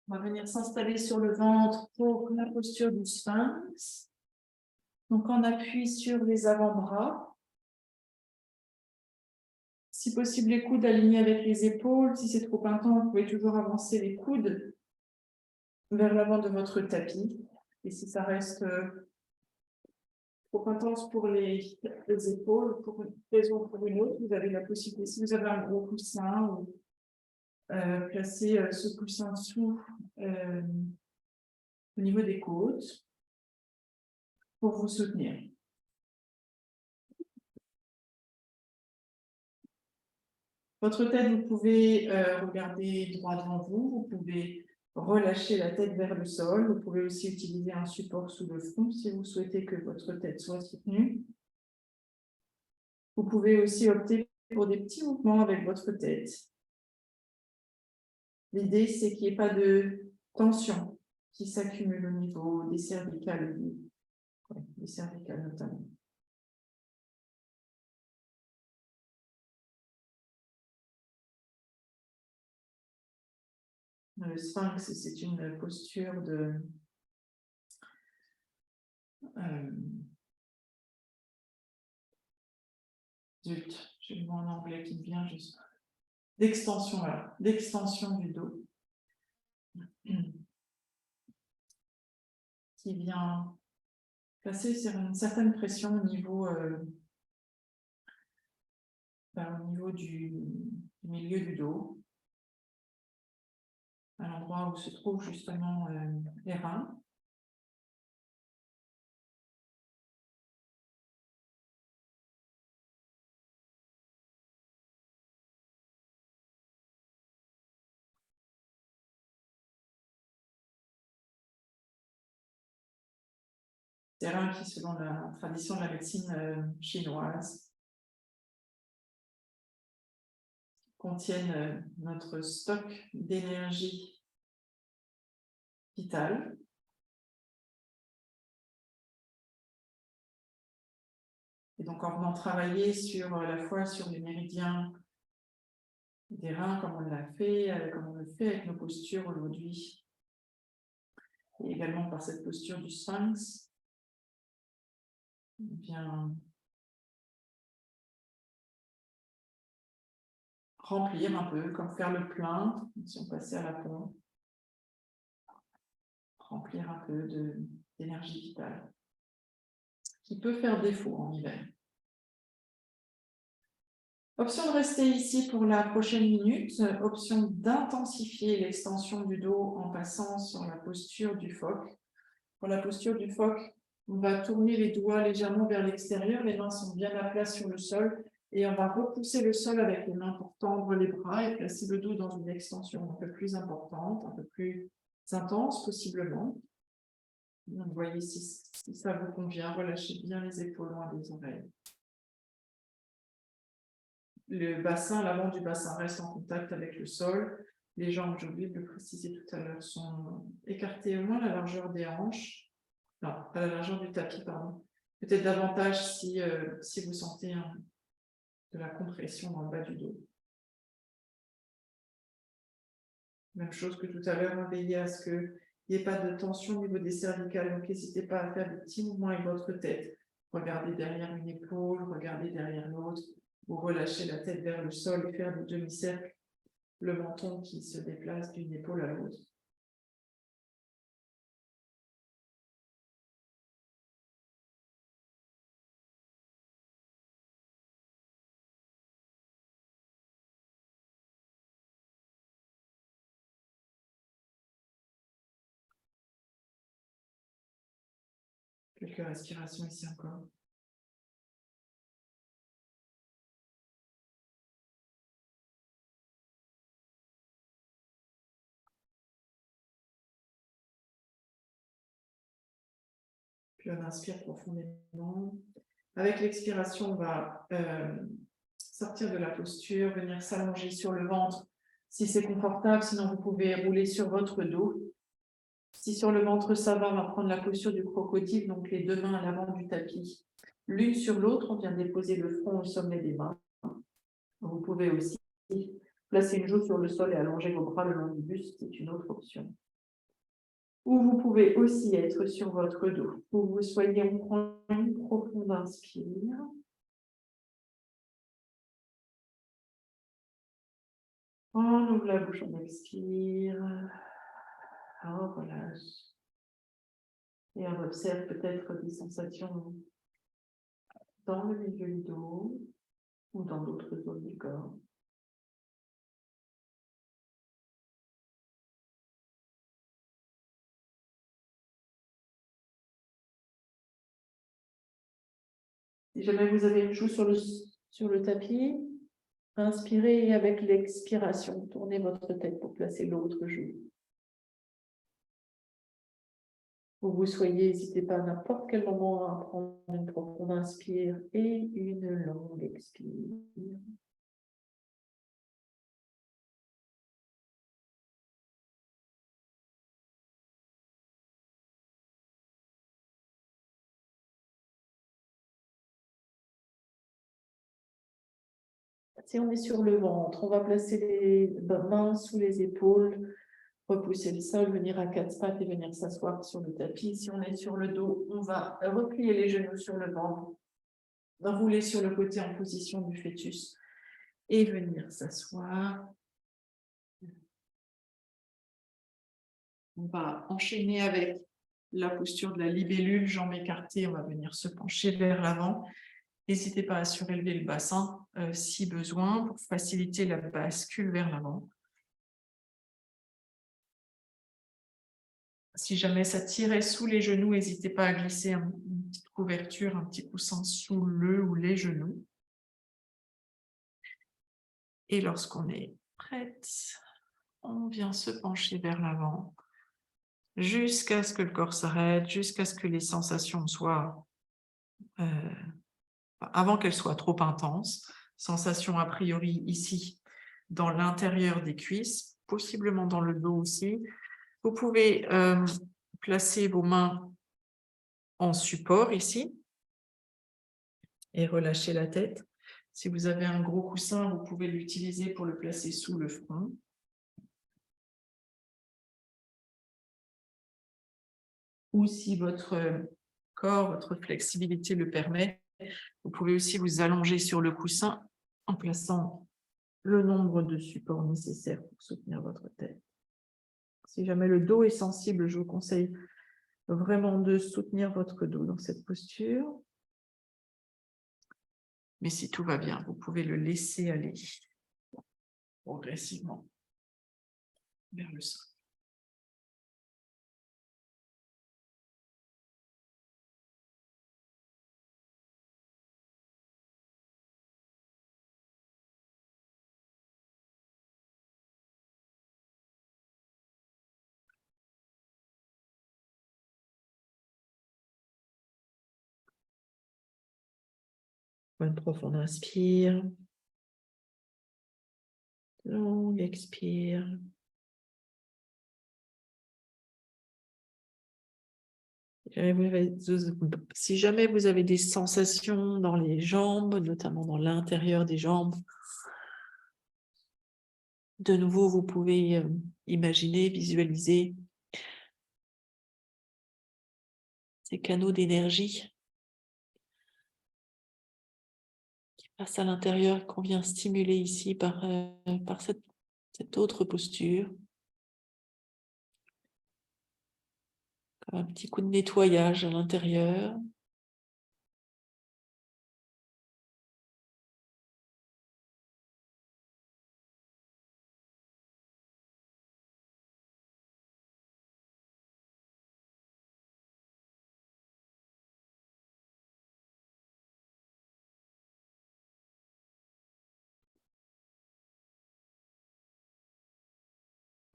On va venir s'installer sur le ventre pour la posture du sphinx. Donc, on appuie sur les avant-bras. Si possible, les coudes alignés avec les épaules. Si c'est trop intense, vous pouvez toujours avancer les coudes vers l'avant de votre tapis. Et si ça reste trop intense pour les épaules, pour une raison ou pour une autre, vous avez la possibilité, si vous avez un gros coussin, ou placer ce coussin dessous au niveau des côtes pour vous soutenir. Votre tête, vous pouvez regarder droit devant vous, vous pouvez relâcher la tête vers le sol, vous pouvez aussi utiliser un support sous le front si vous souhaitez que votre tête soit soutenue. Vous pouvez aussi opter pour des petits mouvements avec votre tête. L'idée, c'est qu'il n'y ait pas de tension qui s'accumule au niveau des cervicales, des cervicales notamment. Le sphinx, c'est une posture de zut, j'ai le mot en anglais qui me vient juste. D'extension, voilà, d'extension du dos. Qui vient placer une certaine pression au niveau du milieu du dos, à l'endroit où se trouvent justement les reins. Des reins qui, selon la tradition de la médecine chinoise, contiennent notre stock d'énergie vitale. Et donc, en venant travailler sur à la fois sur les méridiens des reins, comme on l'a fait, comme on le fait avec nos postures aujourd'hui, et également par cette posture du sphinx, on vient remplir un peu, comme faire le plein, si on passait à la pompe, remplir un peu d'énergie vitale, qui peut faire défaut en hiver. Option de rester ici pour la prochaine minute, option d'intensifier l'extension du dos en passant sur la posture du phoque. Pour la posture du phoque, on va tourner les doigts légèrement vers l'extérieur, les mains sont bien à plat sur le sol et on va repousser le sol avec les mains pour tendre les bras et placer le dos dans une extension un peu plus importante, un peu plus intense possiblement. Donc, voyez si ça vous convient, relâchez bien les épaules loin des oreilles. Le bassin, l'avant du bassin reste en contact avec le sol. Les jambes, j'ai oublié de le préciser tout à l'heure, sont écartées au moins la largeur des hanches. Non, pas la largeur du tapis, pardon. Peut-être davantage si vous sentez de la compression dans le bas du dos. Même chose que tout à l'heure, veillez à ce qu'il n'y ait pas de tension au niveau des cervicales. Donc, n'hésitez pas à faire des petits mouvements avec votre tête. Regardez derrière une épaule, regardez derrière l'autre. Vous relâchez la tête vers le sol et faire des demi-cercles, le menton qui se déplace d'une épaule à l'autre. Quelques respirations ici encore. Puis on inspire profondément. Avec l'expiration, on va sortir de la posture, venir s'allonger sur le ventre si c'est confortable. Sinon, vous pouvez rouler sur votre dos. Si sur le ventre, ça va, on va prendre la posture du crocodile, donc les deux mains à l'avant du tapis. L'une sur l'autre, on vient déposer le front au sommet des mains. Vous pouvez aussi placer une joue sur le sol et allonger vos bras le long du buste, c'est une autre option. Ou vous pouvez aussi être sur votre dos. Où vous soyez, on prend une profonde inspire. On ouvre la bouche, on expire. On relâche. Et on observe peut-être des sensations dans le milieu du dos ou dans d'autres zones du corps. Si jamais vous avez une joue sur le tapis, inspirez et avec l'expiration, tournez votre tête pour placer l'autre joue. Où vous soyez, n'hésitez pas à n'importe quel moment à prendre une profonde inspire et une longue expire. Si on est sur le ventre, on va placer les mains sous les épaules, repousser le sol, venir à quatre pattes et venir s'asseoir sur le tapis. Si on est sur le dos, on va replier les genoux sur le ventre, rouler sur le côté en position du fœtus et venir s'asseoir. On va enchaîner avec la posture de la libellule, jambes écartées, on va venir se pencher vers l'avant. N'hésitez pas à surélever le bassin si besoin pour faciliter la bascule vers l'avant. Si jamais ça tirait sous les genoux, n'hésitez pas à glisser une petite couverture, un petit coussin sous le ou les genoux. Et lorsqu'on est prête, on vient se pencher vers l'avant jusqu'à ce que le corps s'arrête, jusqu'à ce que les sensations soient, avant qu'elles soient trop intenses. Sensations a priori ici dans l'intérieur des cuisses, possiblement dans le dos aussi. Vous pouvez placer vos mains en support ici et relâcher la tête. Si vous avez un gros coussin, vous pouvez l'utiliser pour le placer sous le front. Ou si votre corps, votre flexibilité le permet, vous pouvez aussi vous allonger sur le coussin en plaçant le nombre de supports nécessaires pour soutenir votre tête. Si jamais le dos est sensible, je vous conseille vraiment de soutenir votre dos dans cette posture. Mais si tout va bien, vous pouvez le laisser aller progressivement vers le sol. Bonne profonde inspire. Longue expire. Si jamais vous avez des sensations dans les jambes, notamment dans l'intérieur des jambes, de nouveau, vous pouvez imaginer, visualiser ces canaux d'énergie qui passent à l'intérieur, qu'on vient stimuler ici par cette autre posture. Comme un petit coup de nettoyage à l'intérieur.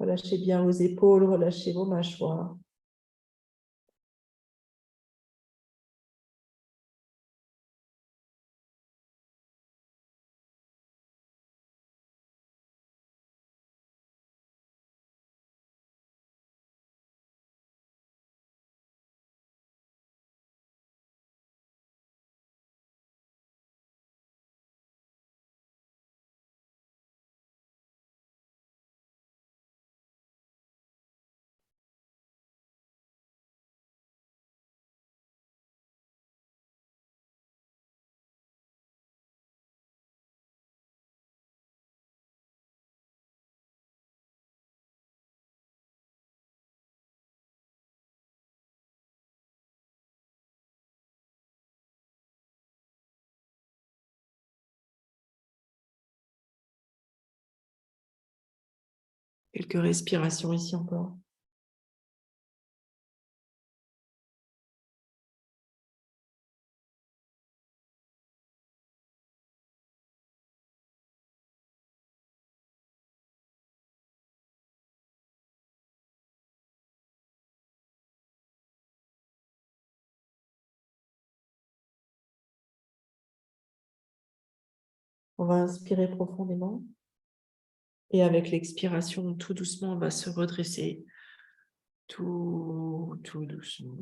Relâchez bien vos épaules, relâchez vos mâchoires. Quelques respirations ici encore. On va inspirer profondément. Et avec l'expiration, tout doucement, on va se redresser. Tout doucement.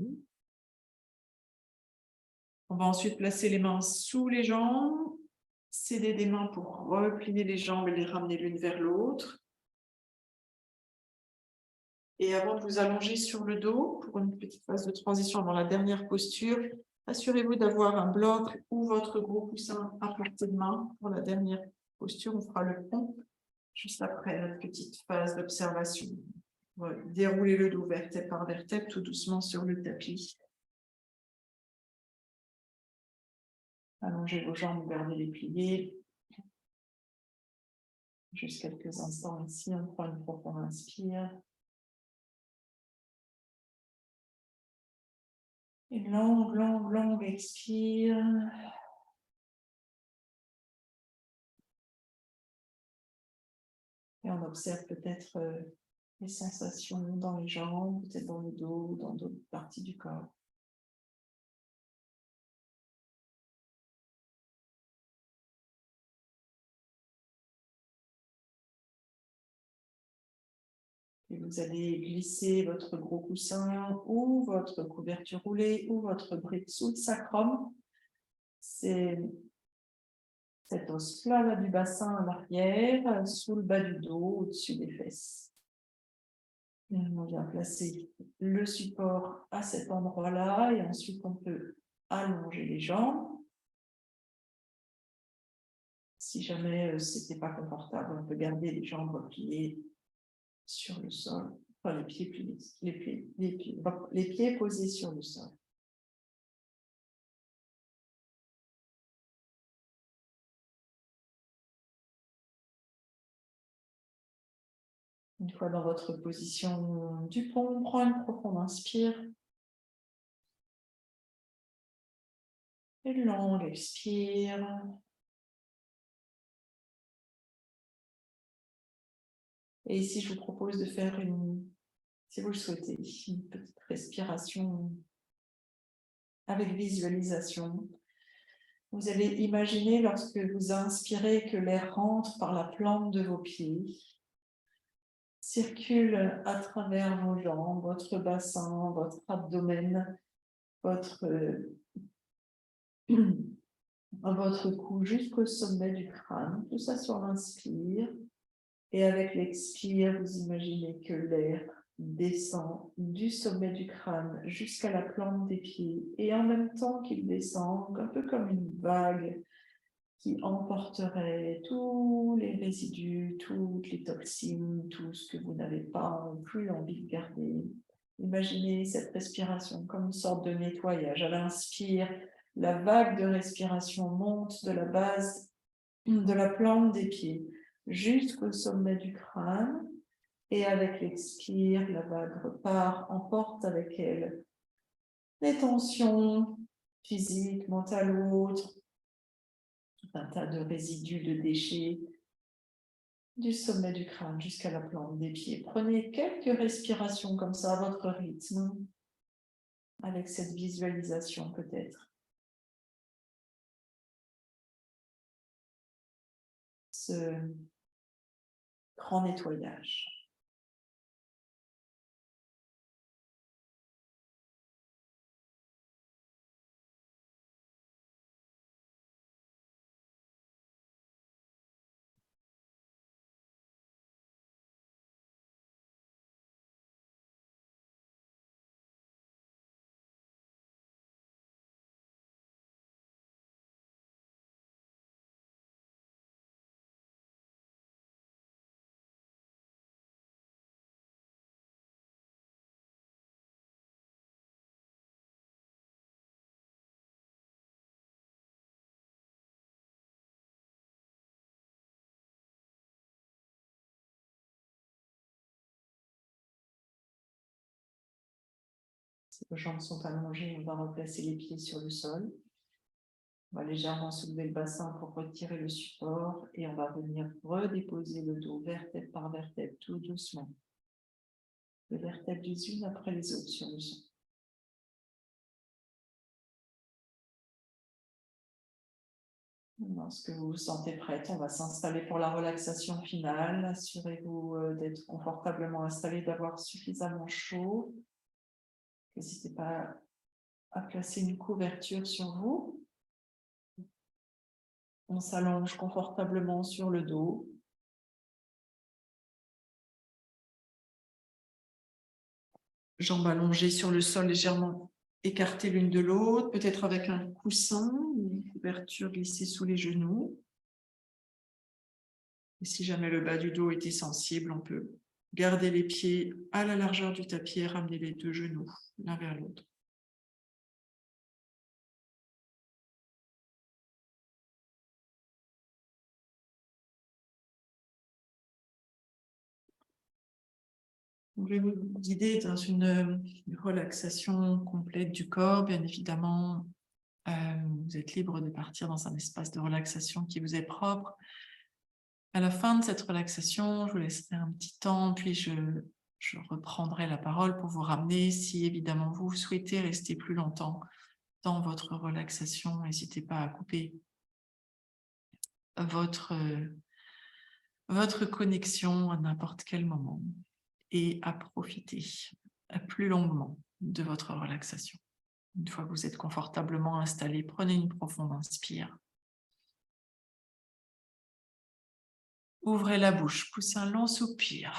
On va ensuite placer les mains sous les jambes, céder des mains pour replier les jambes et les ramener l'une vers l'autre. Et avant de vous allonger sur le dos, pour une petite phase de transition avant la dernière posture, assurez-vous d'avoir un bloc ou votre gros coussin à portée de main. Pour la dernière posture, on fera le pont juste après notre petite phase d'observation. Déroulez le dos vertèbre par vertèbre, tout doucement sur le tapis. Allongez vos jambes, gardez-les pliées. Juste quelques instants ici, on prend une profonde inspire. Une longue expire. Et on observe peut-être les sensations dans les jambes, peut-être dans le dos, dans d'autres parties du corps. Et vous allez glisser votre gros coussin ou votre couverture roulée ou votre brique sous le sacrum. C'est cet os plat du bassin à l'arrière, sous le bas du dos, au-dessus des fesses. Et on vient placer le support à cet endroit-là et ensuite on peut allonger les jambes. Si jamais ce n'était pas confortable, on peut garder les jambes repliées sur le sol, enfin les pieds pliés, les pieds posés sur le sol. Une fois dans votre position du pont, on prend une profonde inspire. Une longue expire. Et ici, je vous propose de faire si vous le souhaitez, une petite respiration avec visualisation. Vous allez imaginer lorsque vous inspirez que l'air rentre par la plante de vos pieds, circule à travers vos jambes, votre bassin, votre abdomen, votre cou jusqu'au sommet du crâne. Tout ça sur l'inspire. Et avec l'expire, vous imaginez que l'air descend du sommet du crâne jusqu'à la plante des pieds. Et en même temps qu'il descend, un peu comme une vague qui emporterait tous les résidus, toutes les toxines, tout ce que vous n'avez pas plus envie de garder. Imaginez cette respiration comme une sorte de nettoyage. À l'inspire, la vague de respiration monte de la base de la plante des pieds jusqu'au sommet du crâne. Et avec l'expire, la vague repart, emporte avec elle les tensions physiques, mentales ou autres, tout un tas de résidus, de déchets, du sommet du crâne jusqu'à la plante des pieds. Prenez quelques respirations comme ça à votre rythme, avec cette visualisation peut-être. Ce grand nettoyage. Si vos jambes sont allongées, on va replacer les pieds sur le sol. On va légèrement soulever le bassin pour retirer le support et on va venir redéposer le dos vertèbre par vertèbre, tout doucement. Les vertèbres les unes après les autres sur le sol. Lorsque vous vous sentez prête, on va s'installer pour la relaxation finale. Assurez-vous d'être confortablement installé, d'avoir suffisamment chaud. N'hésitez pas à placer une couverture sur vous. On s'allonge confortablement sur le dos. Jambes allongées sur le sol, légèrement écartées l'une de l'autre, peut-être avec un coussin, une couverture glissée sous les genoux. Et si jamais le bas du dos était sensible, on peut garder les pieds à la largeur du tapis et ramener les deux genoux l'un vers l'autre. Je vais vous guider dans une relaxation complète du corps. Bien évidemment, vous êtes libre de partir dans un espace de relaxation qui vous est propre. À la fin de cette relaxation, je vous laisserai un petit temps, puis je reprendrai la parole pour vous ramener. Si évidemment vous souhaitez rester plus longtemps dans votre relaxation, n'hésitez pas à couper votre connexion à n'importe quel moment et à profiter plus longuement de votre relaxation. Une fois que vous êtes confortablement installé, prenez une profonde inspire. Ouvrez la bouche, poussez un long soupir.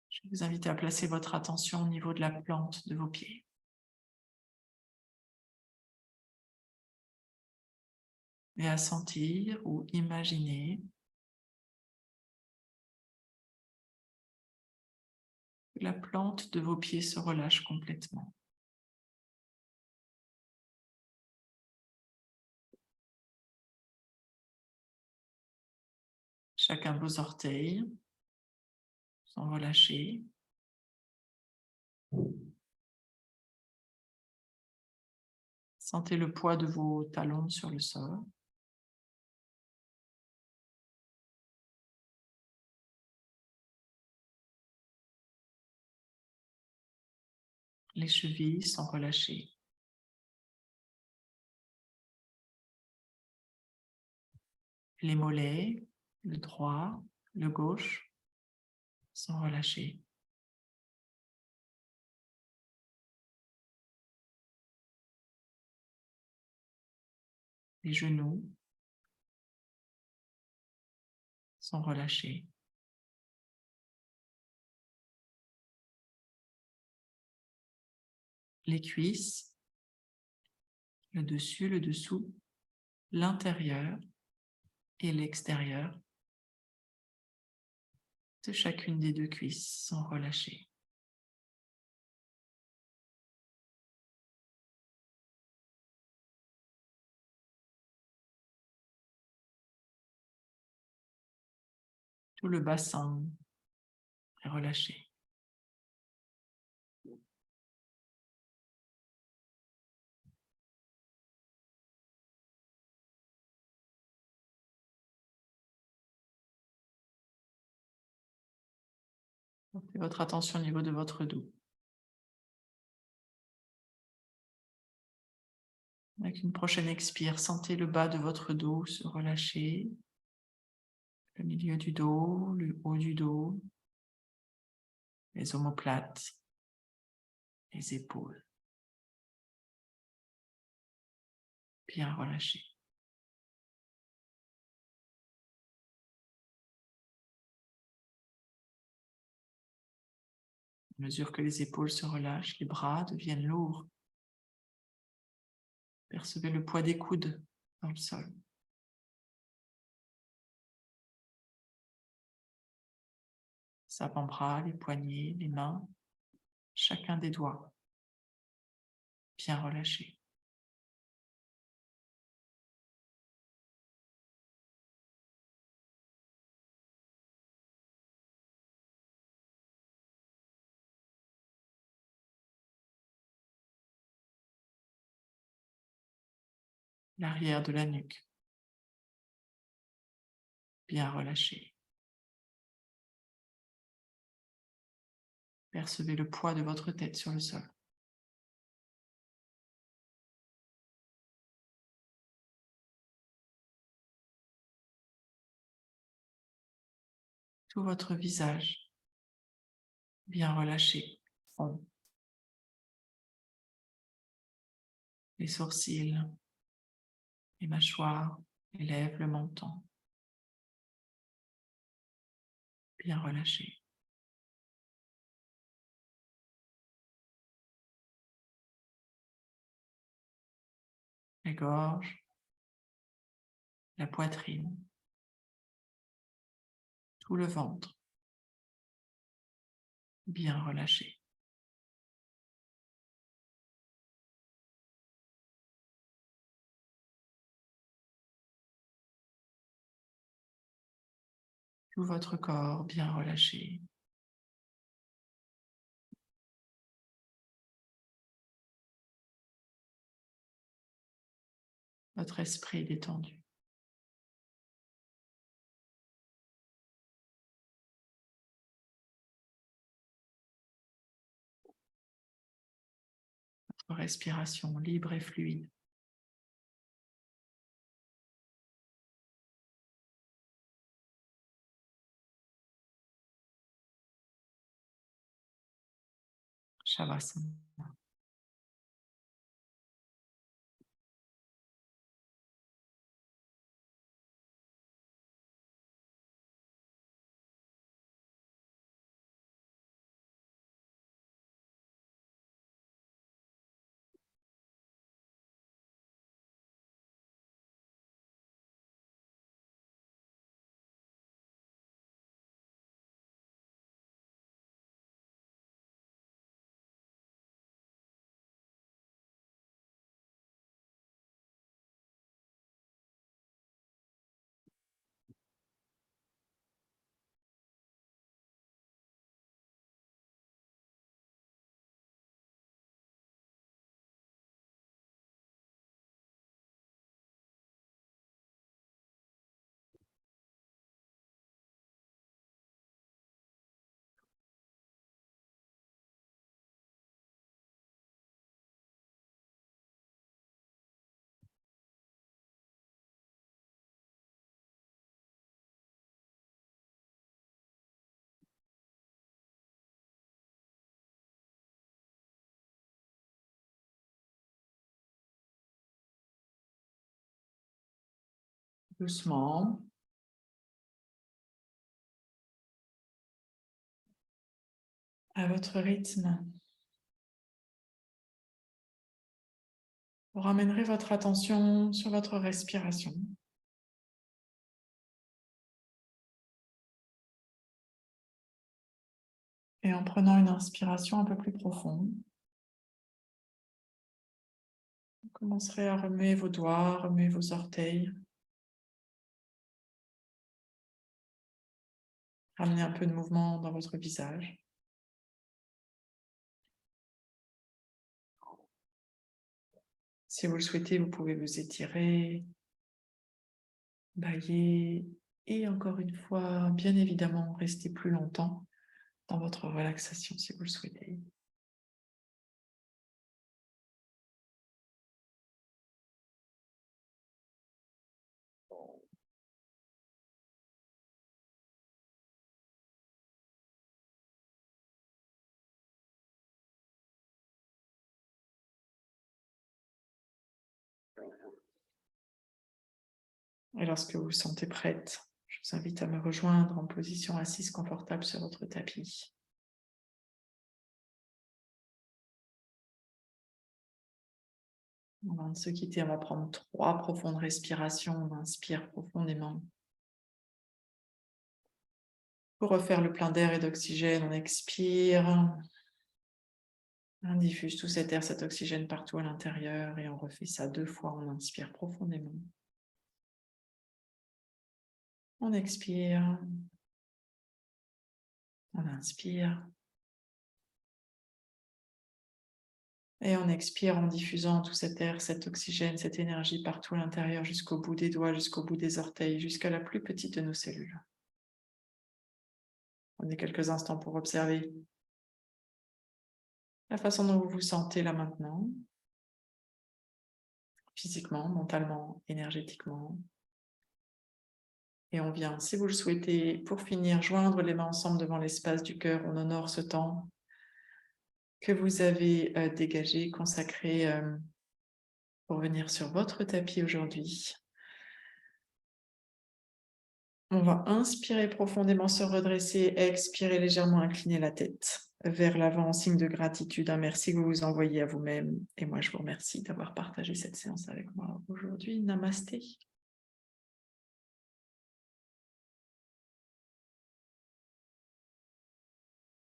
Je vais vous inviter à placer votre attention au niveau de la plante de vos pieds. Et à sentir ou imaginer que la plante de vos pieds se relâche complètement. Chacun de vos orteils sont relâchés. Sentez le poids de vos talons sur le sol. Les chevilles sont relâchées. Les mollets, le droit, le gauche, sont relâchés. Les genoux sont relâchés. Les cuisses, le dessus, le dessous, l'intérieur et l'extérieur de chacune des deux cuisses sont relâchés. Tout le bassin est relâché. Portez votre attention au niveau de votre dos. Avec une prochaine expire, sentez le bas de votre dos se relâcher, le milieu du dos, le haut du dos, les omoplates, les épaules. Bien relâché. À mesure que les épaules se relâchent, les bras deviennent lourds. Percevez le poids des coudes dans le sol. Les avant-bras, les poignets, les mains, chacun des doigts. Bien relâché. l'arrière de la nuque. Bien relâché. Percevez le poids de votre tête sur le sol. Tout votre visage, bien relâché, front, les sourcils, les mâchoires, les lèvres, le menton, bien relâché. La gorge, la poitrine, tout le ventre, bien relâché. Tout votre corps bien relâché. Votre esprit détendu. Votre respiration libre et fluide. Shavasana. Doucement. À votre rythme. Vous ramènerez votre attention sur votre respiration. Et en prenant une inspiration un peu plus profonde, vous commencerez à remuer vos doigts, remuer vos orteils. Ramenez un peu de mouvement dans votre visage. Si vous le souhaitez, vous pouvez vous étirer, bâiller et encore une fois, bien évidemment, rester plus longtemps dans votre relaxation si vous le souhaitez. Et lorsque vous vous sentez prête, je vous invite à me rejoindre en position assise confortable sur votre tapis. Avant de se quitter, on va prendre 3 profondes respirations. On inspire profondément. Pour refaire le plein d'air et d'oxygène, on expire. On diffuse tout cet air, cet oxygène partout à l'intérieur et on refait ça 2 fois. On inspire profondément. On expire. On inspire. Et on expire en diffusant tout cet air, cet oxygène, cette énergie partout à l'intérieur, jusqu'au bout des doigts, jusqu'au bout des orteils, jusqu'à la plus petite de nos cellules. Prenez quelques instants pour observer la façon dont vous vous sentez là maintenant, physiquement, mentalement, énergétiquement. Et on vient, si vous le souhaitez, pour finir, joindre les mains ensemble devant l'espace du cœur. On honore ce temps que vous avez dégagé, consacré pour venir sur votre tapis aujourd'hui. On va inspirer profondément, se redresser, expirer légèrement, incliner la tête vers l'avant en signe de gratitude. Un merci que vous vous envoyez à vous-même. Et moi, je vous remercie d'avoir partagé cette séance avec moi aujourd'hui. Namasté.